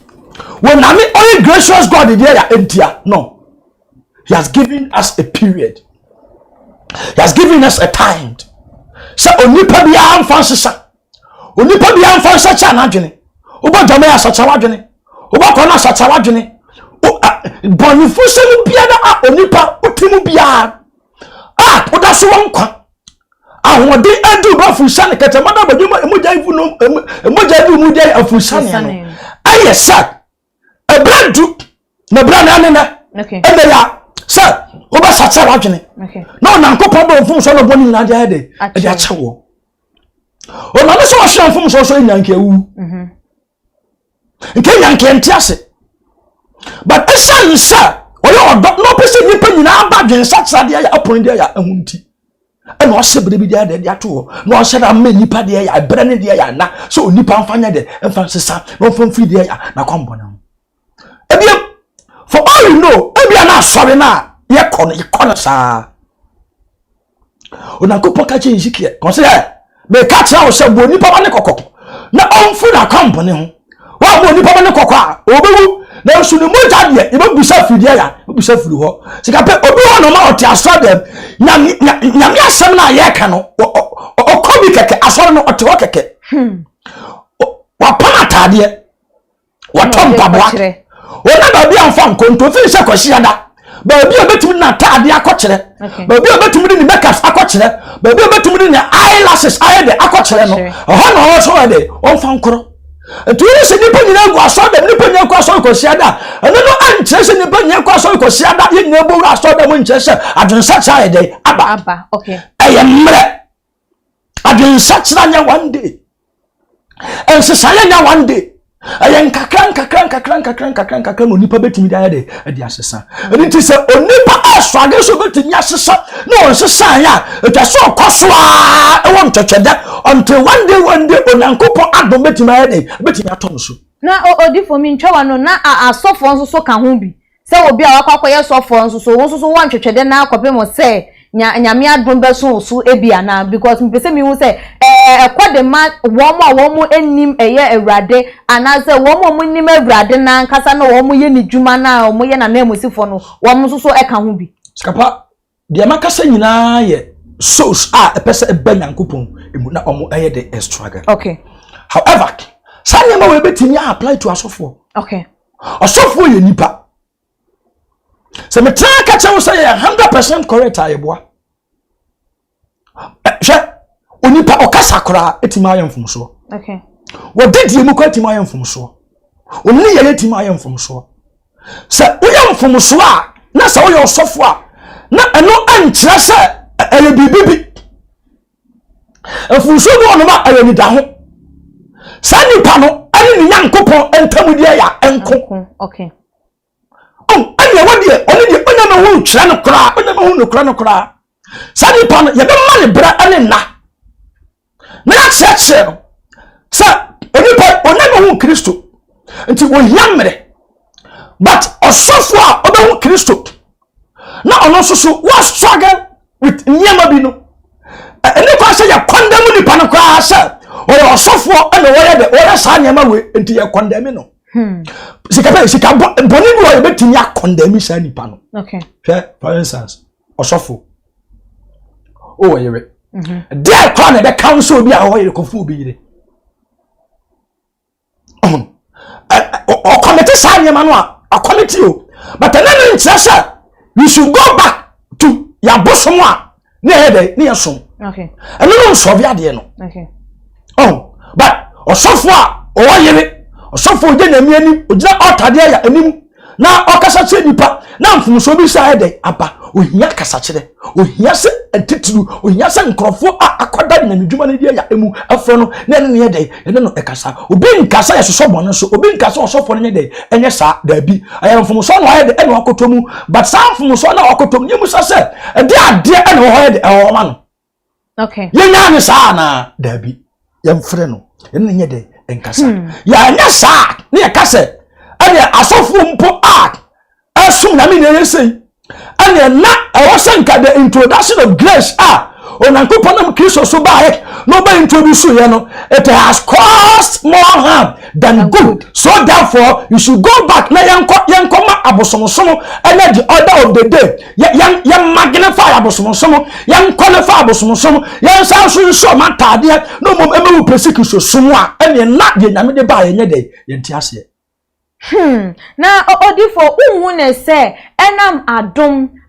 oname only gracious God there ya entia no. He has given us a period. He has given us a time. So onipa bia amfa sesa onipa bia amfa sesa na adwene obo dwome ya sesa wadwene obo kona sesa wadwene bonifo se mu bia na onipa otimu bia oda so wonkwa ahode adu ba fusa ne kete mada baduma emoja ifu no emoja ifu mu dia afusa ne ayesa ebradu na brana ne na ebe ya sa oba sesa wadwene no nankopon bo mfum so no boni na dia de e a chewo o na me so hwe mfum so nyanke wu nke nyanke ntiase but esan sa oyo odo no pese nipa nyina abadwen satsa de ya apon de ya ahunti e no se bere bi de ato no se na me nipa de ya bere ne de ya na so nipa mfanya de mfa sesa no mfa mfiri de ya na kwambona ebiem for all you know ebia na sorry na ye kono sa onankopon ka che Ezekiel kon se me ka tra wo se bo nipa ba ne kokoko na onfu na kwambone ho wa mo nipa ne kokwa obewu na sunu moja de e be busa fidie ya busa firi ho sika pe obi ho no ma oti aso dem nyame asem na ye ka no okobi keke aso no oti ho keke wa pamatade wa tompa bwa ona ba bia mfa nkonto fi se kwahia da ba bia betumi na tade akokere ba bia betumi ni makeup akokere ba bia betumi ni eyelashes ayede akokere no ho no so de on fa nkoro tu ni se nipa nyina gu aso da nipa nyina ku aso kwahia da eno no ankyere se nipa nyina ku aso kwahia da ye nyina bo aso da mo nkyere se adwensa cha ayede aba okay eye mre adwensa cha nya one day ensesaya nya one day ayen kakran no nipa betimi da de adi asesa eni ti se onipa aswage so betimi asesa no onsesa ya etwa so kosoa e won twetwede until one day onyankopon adom betimi ya de betimi atom so na odi for me ntwa no na asofo nso so ka ho bi se obi a wakwa ye sofo nso so won so wan twetwede na akwape mo se nyame adom be so ebia na because me pese me hu se ekode ma womo enim eye ewrade ana se womo nim ewrade na nkasa na womo ye ni djuma na womo ye na na emosifo no womo so eka ho bi skapa de makasa nyina ye souls epese ebanyankopon emu na omo eye de struggle okay however sanyama we betimi apply to asofo okay asofo ye nipa se me tra ka che wo say 100% correct ayeboa hwe onipa okasa kora etima ayemfumso okay wo dedie mu ko etima ayemfumso onni ye etima ayemfumso se oyemfumso a na se oyo osofo a na eno ankyere se eye bibibi efumso no no ma aye ni da ho sanipa no ani ni nyankopon entamudie ya enko okay anya wadi oni di onya me hu kyere no kora onya me hu no kora no kora sanipa no ye be ma ne bra ane na cheche no sa onipa onya me hu Kristo nti wo yamre but osofo a obe hu Kristo na ono so was struggle with nyama bi no ene kwa se ya condemn nipa no kwa se o osofo ene wo ye de o sa nyama we nti ye condemn no sika boni bi o ye betimi a condemn sa nipa no okay for instance osofo o yere there kwa na be council bi a o yere kofu bi yire o committee sa nyama no a committee o but then say you should go back to your bosom a na head na yesom okay and no so via de no okay but osofo a o yere osofo je na mi ani ogina otade ya anim na okasa che nipa na mfumso bi sa head aba ohia kasa kire ohia se atituru ohia se nkrofo akoda na medwuma na dia ya emu afro no na ne ne de ene no ekasa obi nkasa ya soso bono so obi nkasa osofo ne de enye sa da bi aya mfumso no head ene wakotomu but sa mfumso na wakotomu nyemu sa se de ade ene ho head e ho ma no okay yenya ne sa na da bi yemfre no ene ne de enkasa ya nya sa ne yakase ene asofo mpo asum na me ne sei and na awosanka the introduction of grace onankopon am Kristo so ba no ba introduce you know it has caused more harm than good so therefore you should go back na yankoma abosomsomo and the order of the day yan magnify abosomsomo yan qualify abosomsomo yan sanso so matade no mom emewu persecution somo a and na de nyame de ba yenye de yenti ase na odifo unhu ne se enam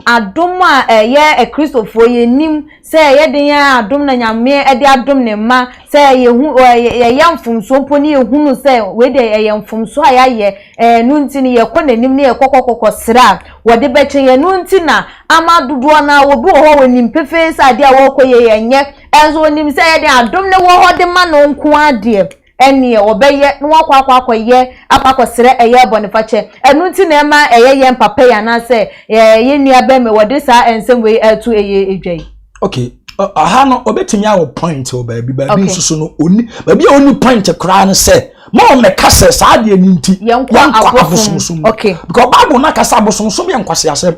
adom a ye Kristofo ye nim se ye den ya adom na nyame e de adom ne ma se ye hu ye yamfumso mponi ye hunu se we de ye yamfumso a ye nu ntini ye konanim ne ye kokokoko sra wo de beche ye nu ntina amadudo na wo bi ho wanim pefe se ade a wo koye ye nye enzo onim se ye de adom ne wo ho de ma no nko ade eni obeye no akwa ye akwa eye bonifache enu nti na ema eye mpapa ya na se ye nua be me wode sa ensem we atu eye edwai okay aha no obetimi awo point o ba bi nsusu no oni ba bi oni point kra no se mo me kase sa de ni nti yankwa abosomsom okay because bible na kasa abosomsom yankwase asem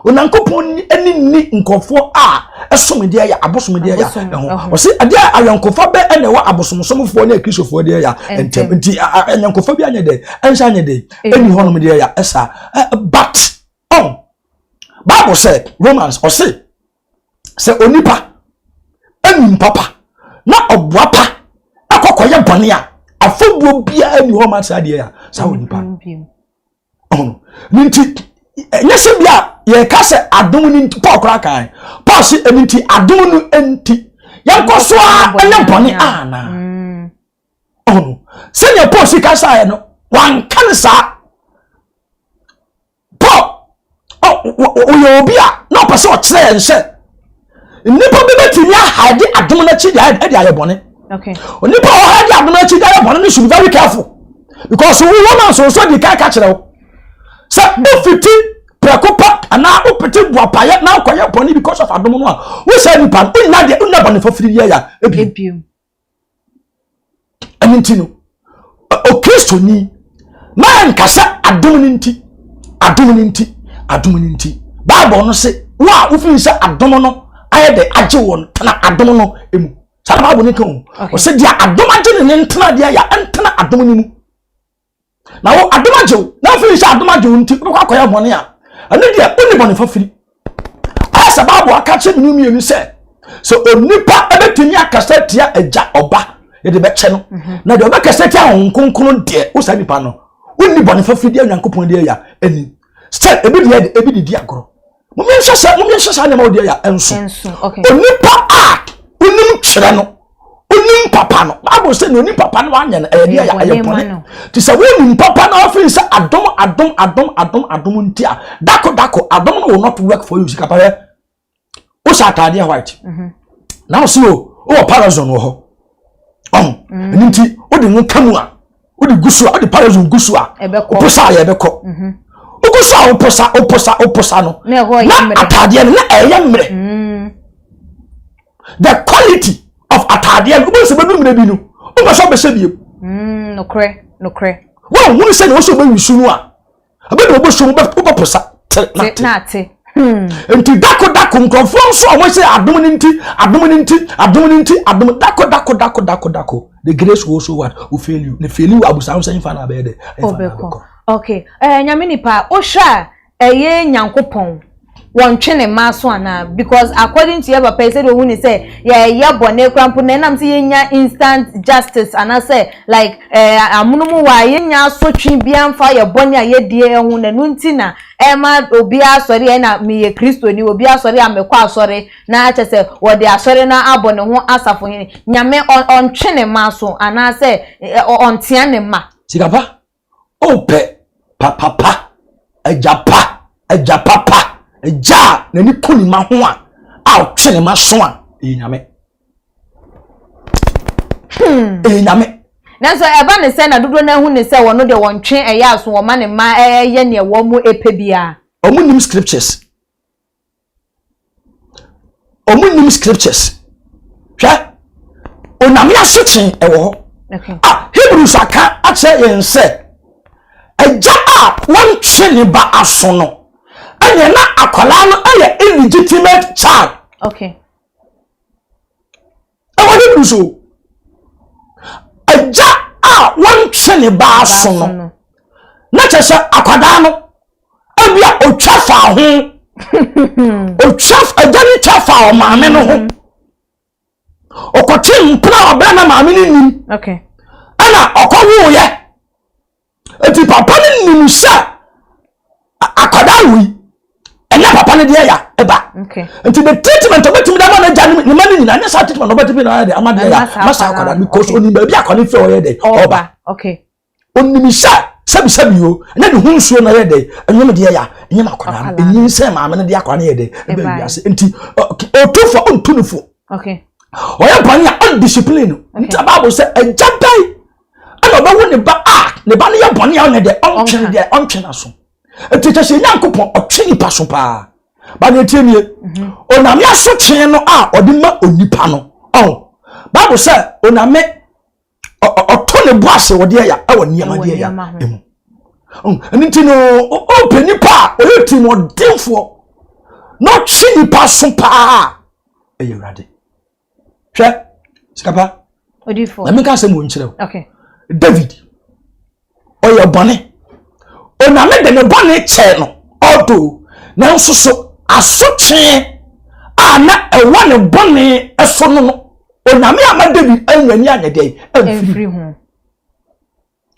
Onankopon eni ni nkofo a esomde ya abosomde ya o se ade ayankofa be ene wa abosomsomfo na kristofo de ya entem nti ayankofa bi anye de ensa anye de eni honom de ya esa but Bible said Romans or say onipa eni papa na obuapa akokoye bone a afobuo bia eni ho ma sa de ya sa onipa nti nyese bia ye ka se adom ni Paul kra kan Paul se enti adom no enti yankoso a enya bone ana se ne Paul si ka sa ye no wan kan sa Paul o obi a na pese o kire ye nse nipa bebetimi a hide adom na chi de aye bone okay nipa o hide adom na chi de aye bone, you should be very careful because we woman so the ka kire o se o fiti prekopa ana opete buapaye na akoye boni because of adom no a we say ni pan unna de unna boni for free ya ebiem anintino o Kristo ni man kasa adom ni nti Bible no say wa ufin say adom no aye de age won na adom no emu sa Bible ni kan o say dia adom age ne ntena dia ya ntena adom ni mu na wo adom age na ufin say adom age nti ko akoye boni a ane dia oni boni for free asa Bible aka che mi mienu say so onipa ebetumi akasa tia eja oba ye de be che no na de obakasa tia honkonkon de wo sa nipa no oni boni for free dia nyankopon dia ya ani step ebi di agoro mo mi nhwesa na ma dia ya enso okay onipa a onim kire no onim papa no Bible say no onim papa no anya na dia ya ayepone ti say onim papa no ofin say adom ntia dako adom no will not work for you sikapare o sha atade white now see o parazon wo ho nti o de nwo kamu a o de gusu a o de parazon gusu a o posa ya ebeko ugusu a oposa no na atade na eyemre the quality of atade no bo se benu mre bi no o bo so be se bi no kre wo wonu se no so be wisu no a abedo obo so bo posa na te enti dako nkrofo so o se adom ninti dako the grace will also what will fail you the fail you abusan say fa na be de okay nyamini pa o hwa nyankopon won twene maso ana because according to your papa said we say ye bone krampo na nam say yenya instant justice ana say like amunumu wa yenya so twi bia mfa ye bone a ye die hu na nunti na ma obi asori na me ye Kristo ni obi asori amekwa asori na ache say wo de asori na abone ho asafo hene nyame on twene maso ana say on tia ne ma sigapa ope papa ejapa eja na ni kuni ma ho a twene ma so a enyame nanso eba ne se na dodo na hu ne se wono de won twen eya so wo ma ne ma ye ne wo mu epe bia omunim scriptures hwa oname asotwen ewo okay Hebrews aka ache yen se eja a won twene ba aso no anya na akwala no aya illegitimate child okay do so eja a won twene ba aso no na chese akwada no abia otwa fa ho otwa eja ni twa fa o maame no ho okotin mpra obra na maame ni nim okay ana okowo ye eti papa ni nim sha akwada wi enya papa ni de ya eba okay enti the treatment obetim da ma na jani ni mani ni na nya treatment obetim na de amade ya masa akwada because oni ba bi akwani fe o ye de oba okay oni mi sha sabi o enya de hunsuo na ye de enyem de ya enyem akwada enyin se maame ne de akwani ye de eba wi ase enti otufo ontunufo okay oya banya undiscipline nti Bible say ejabai ana ba wo ne ba ne ba ne ya bone ya ne de ontwe na so enti tese nyankopon otwe nipa so pa ba ne tie nie oname aso twe no a odi ma onipa no Bible say oname oto ne boase wode ya e woni amade ya emu nti no open nipa o yeti no demfo no chini paso pa eyurade hwe sikapa odifo na me ka se mo nkyere okay David oyo bone ona me de ne bone che no odo na nso so asotwe ana ewa ne bone eso no ona me ama David anwani anyade amfiri ho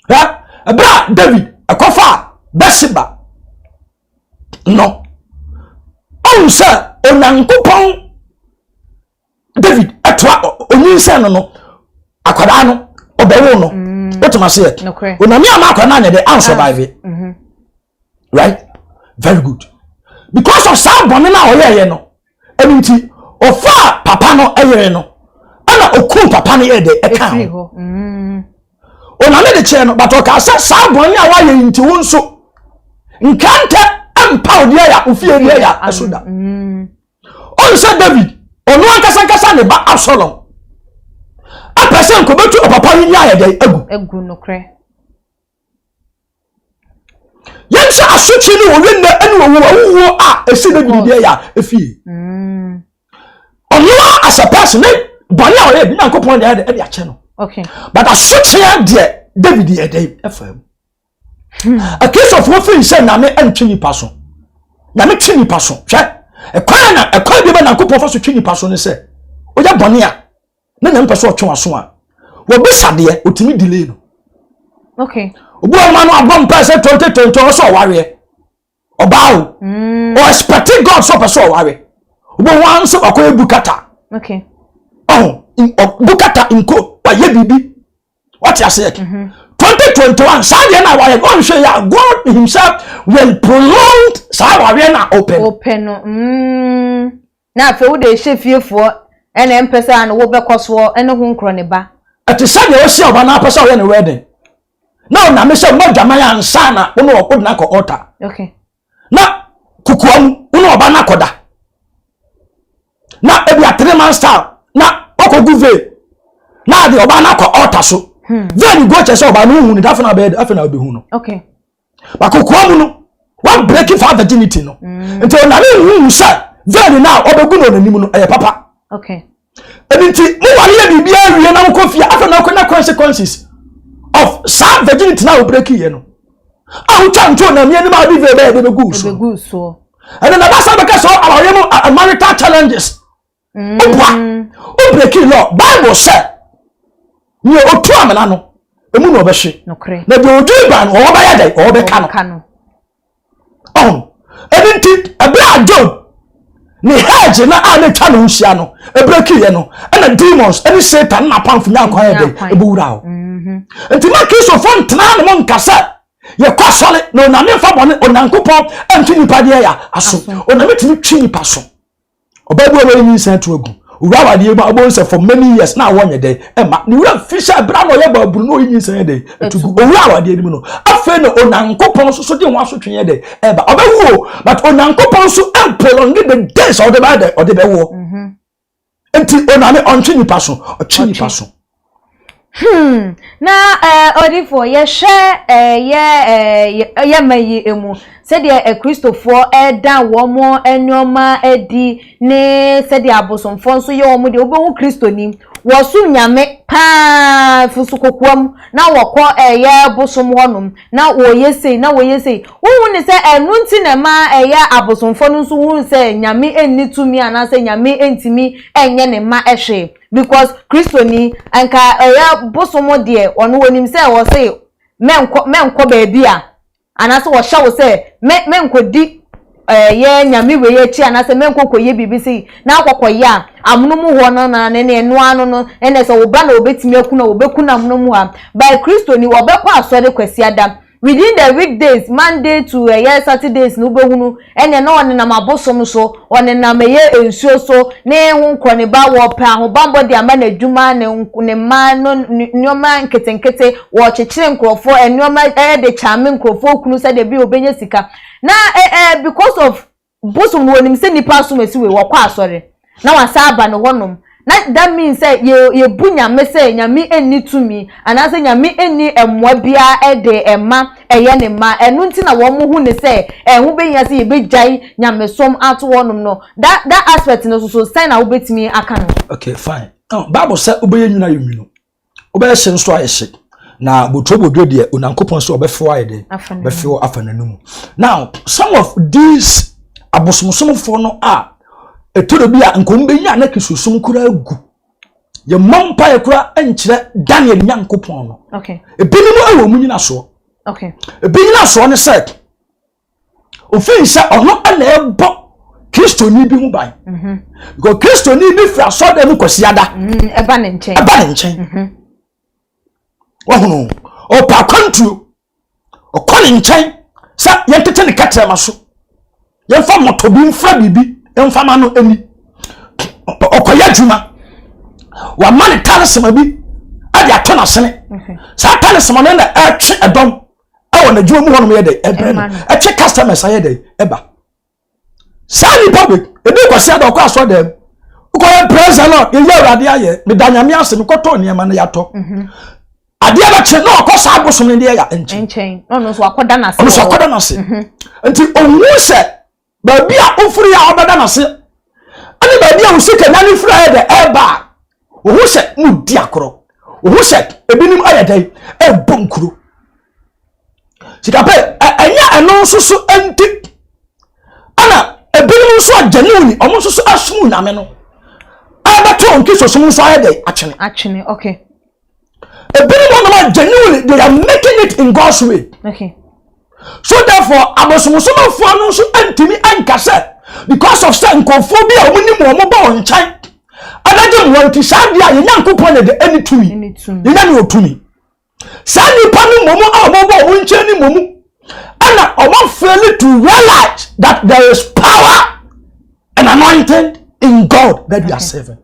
ha bra David akofa Besiba no onsa onankopon David atwa onyinsa no akwada no obewo no otomase it onami ama akwada na dey survive it right very good because of some bonne na oyeye no eminti ofa papa no eyere no ana okun papa no ye dey eka onami de che no but o ka say some bonne a wa ye nti wonso nkante empower dia ya ofie dia ya asoda onse David onu ankasa ne ba Absalom a person ko betu papa ni ya dey egu no kre yensa asuchi ni wo winna eni wo a esi David dia ya efie onu as a person boni a we bi Nyankopon dia dey ache no okay but asuchi dia David dia dey efam a case of what thing say na me antwini paso na me twini paso hwe ekwan bi ba Nyankopon fa so twini paso ne se oya boni a na nyam paso otwe waso a wo bisa de otimi delay no okay obu ma no abom pa se 2020 so ware obawo o expect God so paso ware obu wan so akoy bukata okay bukata inko pa ye bibi what you say 2021 Sunday na why God show ya God himself will prolong Sunday na open na fe wo de hyefiefo ene empesa na wo bekoso ene hu nkro ne ba ati Sunday o si oba na pesa wo ne wedding na me se mo dwama ya nsa na wo no okod na ko altar okay na kukuam wo no oba na koda na ebi a 3 months time na okoguve na de oba na ko altar so then go chese oba no hu ni dafa na be afena obi hu no okay ba kokuam no one breaking for virginity no until na me hu sa then now obegu no nanim no papa okay ebinti mo wale ya bibia wie na ko fia afena ko na consequences of some virginity now breaking ye no a ucha nto na me ni ma bi ve be begu so and na ba sa be ka so our marital challenges o breaking law Bible say ni otu amana no emu no obehwe na de odu ba no o ba ya dai o be ka no ebinti abia Job ni hedge na a twa no hia no breaking ye no and demons any Satan na pamfu nya kwa ya dai ebura o enti ma kiso fon tena no nkasa ye kwasole no na me fa bone Onankopon antwi nipa de ya aso oname tini twi nipa so obabu we yin san to agu ura wade ba obo se for many years na wonye de ema ni ura fisher bra no ye ba buru no yin san de atugu ura wade ni no afa no Onankopon so de ho aso twen de eba obawu but Onankopon so prolong the days of the bad or the bewo enti oname ontwi nipa so otwi nipa so na odifo ye hwe ye mayi emu se de Christopher dan wo mo enoma edi ne se de abosomfo nso ye wo mo de obehu Kristo ni wo su nyame pa fusukokuam na wokọ ye bosom honum na wo yesei wo ne se enu nti na ma abosomfo nso hu se nyame enni tumi ana se nyame entimi enye ne ma ehwe because Kristo ni anka bosomo de ono wonim se wo se menko baabi a anase wo hya wo se menkodi ye nyame we ye chi anase menko ye bibisi na akokoye a amunumu ho no na ne enu anu no ene se wo ba na obetimi akuna obekuna amunumu ha by Kristo ni wo bekọ asore kwasi adam within the weekdays Monday to Saturdays no behunu ene na one na mabosom so one na meye ensuo so ne hu nkone ba wo pa ho bambo de ama na adwuma ne ma no nyoma nketenkete wo chechire nkrofo enoma de chame nkrofo kunu se de bi obenye sika na because of bosom wonim se nipa so mesi we wo kwa asore na wasa aba no honom na that means say ye bunya me say nyame enni tumi anase nyame enni emwa bia de ema eye ne ma enu nti na wo mo hu ne say hu be nya say ye be jai nyamesom ato wonum no that aspect no so sign na wo betimi aka no. Okay, fine. Bible say obeye nyuna yemino. Obeye hye nso ayehye. Na botobodwo de onankopon so obefo ayede. Befo afananum. Now, some of these abosomsomfo no etoro bi a nkombenya na kisusum kura agu. Ye mompa ye kura enkyere Daniel nyankopon no. Okay. Ebinimu awo munyina so. Okay. Ebinyina so ne say ofin sha ono ana ebo Kristo ni bi hu ban. Because Kristo ni bi fra so dem kwasiada. Eba ne nchen. Wahuno o pa kwantu o kone nchen sa yentete ne katra maso yemfa motobi mfra bibi yemfa ma no eni okoya djuma wa mane tare sema bi ade atona sene sa tare sema no na atwe edom awo na djuma mu hono ye dey etwe customers aye dey eba sani public ebi kwasi ada okwa so dem ko praise Lord ye awrade aye me danyame ase me koto ne ma na yato ade abache no akosa abosom ne de ya enchen no so akoda na se no so akoda na se enti onwu se ba bia ofuri ya obada na se ani ba bia usika na ni fura de eba ohu se mu di akoro ohu se ebinim ayedai ebonkuru sikape enya eno susu enti ana ebinim so agenuini omo susu asmu na me no abato onki so sumu so ayedai achene okay. Genuinely, they are making it in God's way. Okay. So therefore, abosomsomo fo so antimi ankase because of certain conphobia omuni mo ba on chan. Adaje mo nti sadia ye nyankopon na de anytumi. Ye nya no otumi. Sadi panu momo abobo o nche ni momu. Ana omo fail to realize that there is power and anointing in God that we are serving.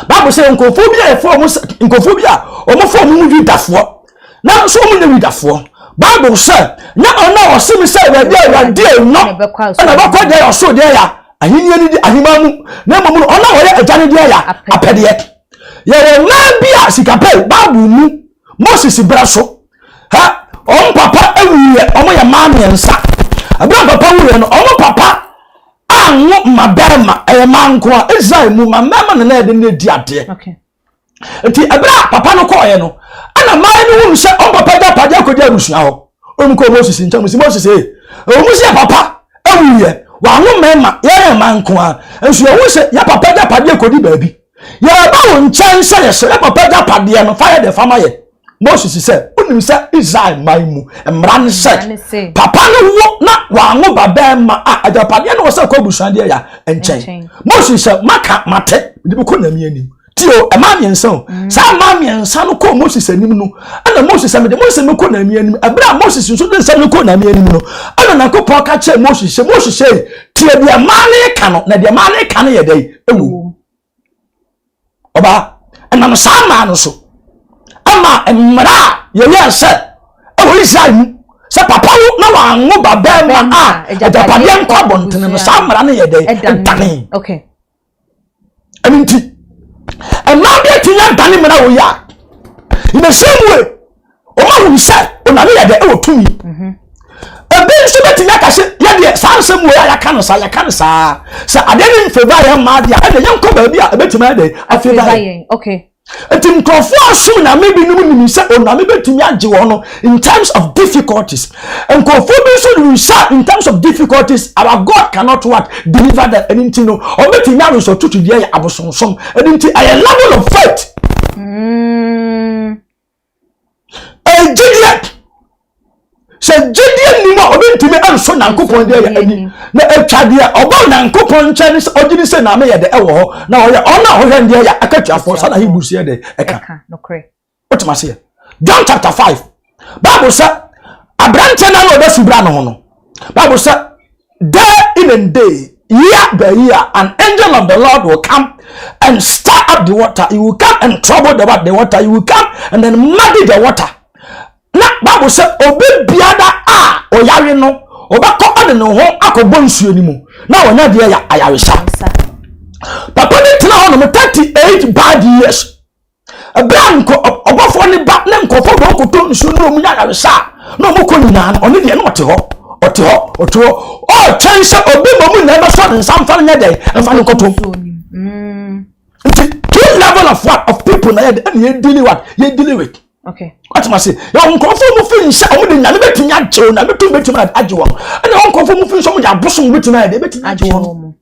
Bible say nkophobia e form nkophobia omo form widafo na so omo ne widafo Bible say na ona osimi say we dey no na bakwa dey oso dey ya ahinie ni ahimamu na momu ona wo ye agane dey ya apede ye na bia sikape Bible mu Moses braso ha on papa ewiye omo ya maamiensa abia papa wuye no omo papa anwo mabema manko a Israel mu mama na de ne di ade. Okay. Enti abra papa no ko ye no ana mai no hu se on papa da pade ko dia rusua ho on ko Moses ncha Moses o musi papa awuye wa anwo mema ye manko a ensu hu se ya papa da pade ko di baabi ya ba won chan se ye se papa da pade no fire the farmer ye Moses said, "Unim say Israel maimu emran say papa no wo na wa ngo baba ma ajapade na wo say ko busuan de ya enchen." Moses said, "Maka mate, di ko na mi anim." Tio e ma miensa o. Sa ma miensa no ko Moses anim no. Ana Moses say me de Moses me ko na mi anim. Abra Moses nso de say me ko na mi anim no. Ana na ko pa ka che Moses say, "Tie de ma ne ka no, na de ma ne ka no ye dai ewu." Oba, ana no sa ma no so. Ama emra ye se e Israel mu se papa wo na wa ngo baba ma ajapade nkwa bontene no sa mra na ye dey entane. Okay. Aminti emra de tinya entane mra wo ya in the same way o ma hu se o na ye dey e wo tumi ebe nso betinya ka se ye de sansem wo ya ka no sa sa ade ni favor ya ma dia e de yanko ba bi a ebetima dey afavor. Okay. In terms of difficulties, and in terms of difficulties, our God cannot deliver that anything or make him so to the abosom and a level of faith. Se Gideon ni mo obintimi anso nankopon de ya ani na atwade oba nankopon nkyane ogini se na me ye de ewo ho na oye ona hohwe de ya akatwafo sa na hibusu ye de eka no kre otumase John chapter 5 Bible say abrante na no da subra no ho no Bible say day in a day year by year an angel of the Lord will come and stir up the water. He will come and trouble the water. He will come and then muddy the water. Na Bible say obi biada oyare no obakọ ade no ho akọbọ nsuo ni mu na wonya de ya ayaresa papa ni tena ho no 38 bad years a blanco of only back nem ko for ko to nsu no mu nya sa no mo ko nyina oni de no te ho oh chance obi mo mu na so nsam fa nya dey fa no ko to two level of what of people na you dealing with. Okay. What must say? You uncle for mu fin sha omo de nya be tinya je na be to age won. And uncle for mu fin so mo ja bosom be tinya de be tinya age won.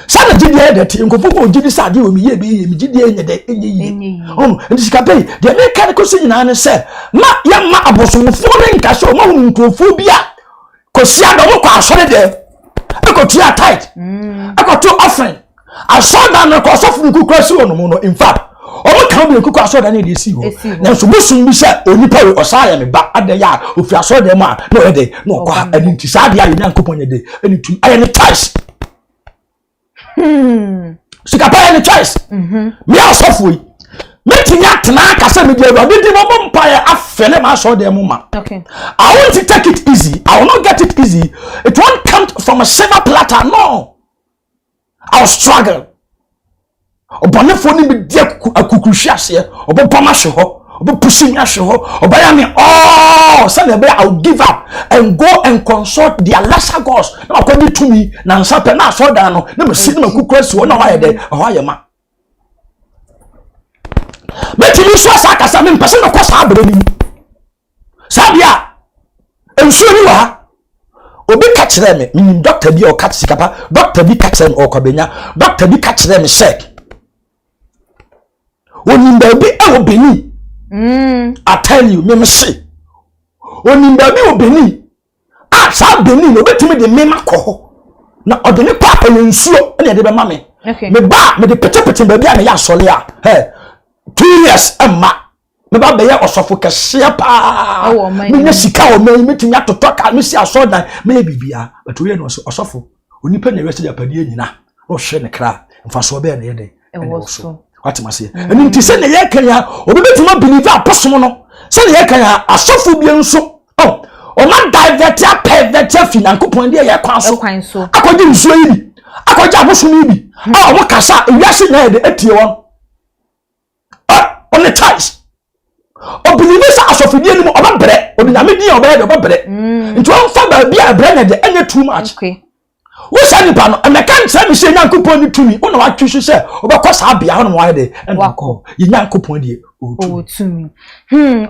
Sana gidi e de ti uncle for go gidi sa de o mi ye be mi gidi enye de enye. Ndisika pay de me ka ko so nyina ne se ma ya ma abosom fo ne nka so mo nkrofo bia ko sia do mo kwa asore de. E ko tia tight. E ko to offering. I saw that no cause of nku kwasi won mo no in fact omo kan be nku kwaso da na dey see ho na so bosun bi se onipa we osaya me ba ade ya ofi aso de ma no e dey no kwa anti sa dia ye nyankopon ye dey any tu any choice sika pa any choice me asofo yi metinya tena ka se me dey ba di mo mpa ya afele ma aso de mo ma. Okay. I want to take it easy. I will not get it easy. It won't come from a silver platter. No. I'll struggle. Obonefo ni bi dia akukuhwi ase obopama hwe ho obopusi nya hwe ho obaya me say na be I'll give up and go and consult their lesser gods na akodi to me na nsape na so dan no na me si na kukurasi wo na wa ye de ho ye ma metimi so asa kasa me mpese no kwasa abere ni sabia enso ni wa obi ka kire me minim doctor bi o ka sikapa doctor bi ka kire me o kobenya doctor bi ka kire me say onim ba bi e wo beni I tell you me say onim ba bi wo beni sa beni no betimi de me makọ na odene pa ensuo na de be ma me me ba me de petepete ba bi a me ya sole a 2 years emma me ba be ya osofo kese pa me nya sika o me metimi atoto ka me si asodan me bibia but we no osofo onipa na wese japade nyina o hwe ne kra mfaso be na ye de what must say and nti se na ye kan ya obebetima believe apostle no se na ye kan ya asofo bi enso o ma divert ya pivot fi nankopon de ye kwan so akodi nsuo yi akodi abosom yi bi o mo kasa wiase na ye de etie won on the ties o believe sa asofo bi ni mo o ba bre o nyame din o ba de o ba bre nti won fa ba bi a bre na de enye too much. Okay. Wo sa nipa no American say me say nyankopon ni tumi wo na wa twehwe say obekosa abia ho no wa de enko ye nyankopon de o tumi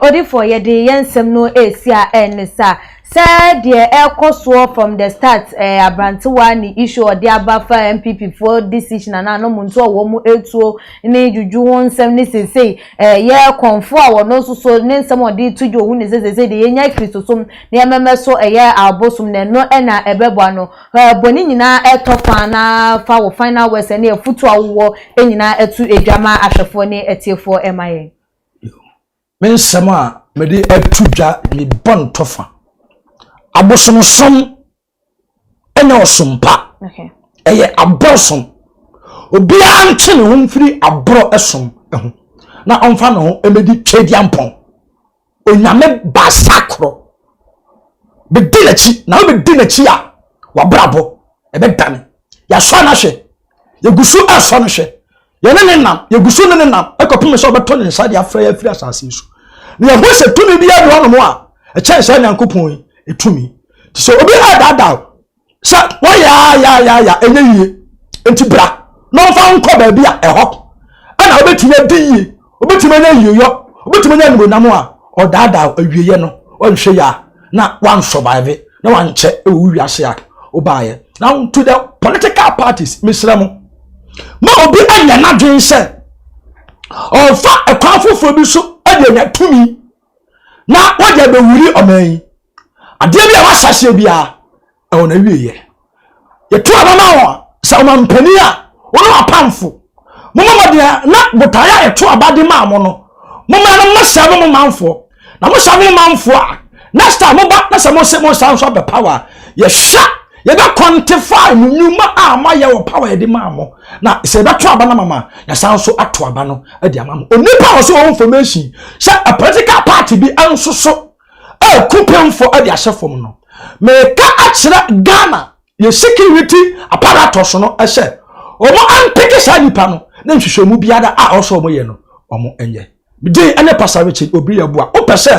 odi for ye de yensem no esia enisa said the ekoso from the start abrantewa ni issue odi abafa NPP for decision na no muntu owo mu etuo ni juju won nsem ni sesei ye konfo a wono so ni nsem odi tuju ohu ni sesei de yenya kristosom na ememeso ye abosum na no na ebebo no boni nyina etofa na fa wo final words na efutu awo enyina etu edwama ahwefo ni etiefo emaye me nsem a me de atudwa ni bon tofa abosom som ene osompa. Okay. Eye abosom obi anche ne ho mfiri abro esom eho na onfa ne ho emedi twedi ampon onyame basakro be dilachi na be dilachi a wabrabo ebe dane ya so na hwe ye gusu aso no hwe ye ne nam ye gusu ne nam ekopem so beto ne nsa de afra ya firi asase so ne ye ho se tumi bi ya no mo a e chen se nyankopon etumi so obi adada sa wa ya enye yie enti bra no fa nko ba bia eho ana obetinya diye obetinya nya yiyo obetinya nya nubo namo a odada awieye no onhwe ya na one survive na one che ewu wiase a obaye now to the political parties misramo ma obi anya na dwen se o fa ekwan foforo bi so ade nya tumi na waje be wuri oman ade bia wasase bia e wona wieye ye to abama wo sa o mampani a wono apamfo mama de na botaya e to abade ma mo no mama no masa mo manfo na mo sa mo manfo a next time mo ba na sa mo se mo sa so be power ye sha ye be quantify nyuma a ma ye wo power ye de ma mo na se be to abana mama ya sa so ato aba no e de ama mo onipa wo so information sha a political party bi anso so kupem for adi asefom no me ka akira Ghana ye security apparatus no ehye omo ampeke sa nipa no na nhwehwemu biada a oso omo ye no omo enye Day any pastor which obi abua. O pese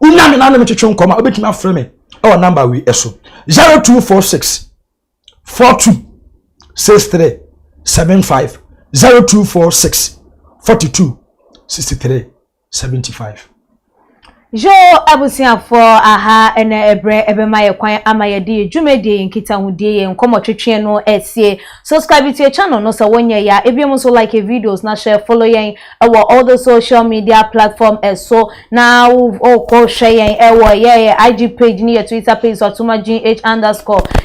unya me na me twetwe nkoma obetimi afre me. E number we eso. 0246 42 63 75 0246 42 63 75. Jo abusia for aha ene ebre ebema ye kwan amaye de dwumede nkita hudie ye nkomo twetwe no esie. Subscribe to your channel no so wonye ya ebiem so like videos na share follow yen all the social media platform so now ko share yen ye IG page ni, your Twitter page so @@gh_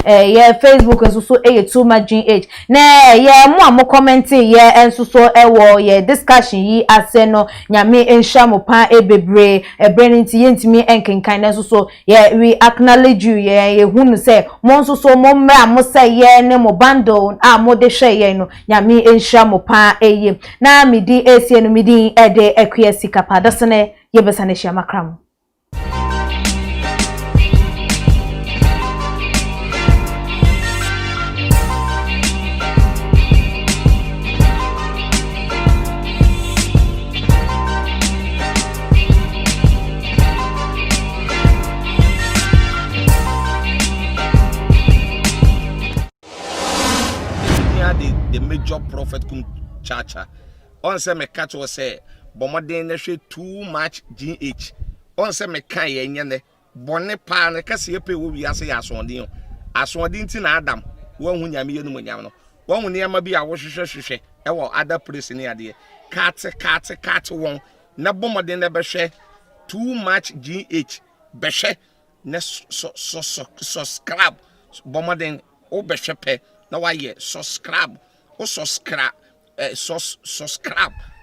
ye Facebook enso so @gh na ye mo comment ye enso so ye discussion yi ase no nyame enhya mo pa ebebre ebre yentimi enkenkan na so we acknowledge you ye hunu say mo so mo mra mo say ye ne mo bando mo de hwe ye no nyame enhya mo pa eye na medi esie no medi ede akua sika pa dasene ye besane hia makram. The major prophet kum chacha on say me catch was say bomoden na hwe too much gh on say me kan ye nye ne bone pa ne kase ye pe wo wiase ya asondin ti na adam won hu nyame ye no nyam no won hu ne ma bi a wo hwehwehwehwe e wo other place ni ade kat won na bomoden na be hwe too much gh be hwe na subscribe bomoden o be hwe pe na wa ye subscribe o subscribe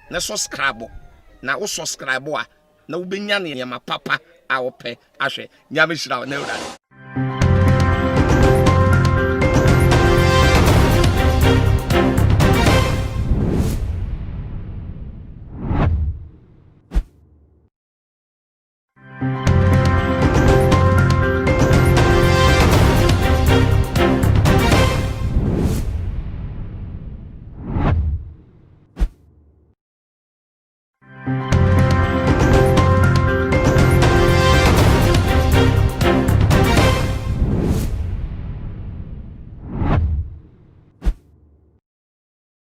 na subscribe na o subscribe a na wo benya ne ma papa a wo pe ahwe nyame hira na ewura.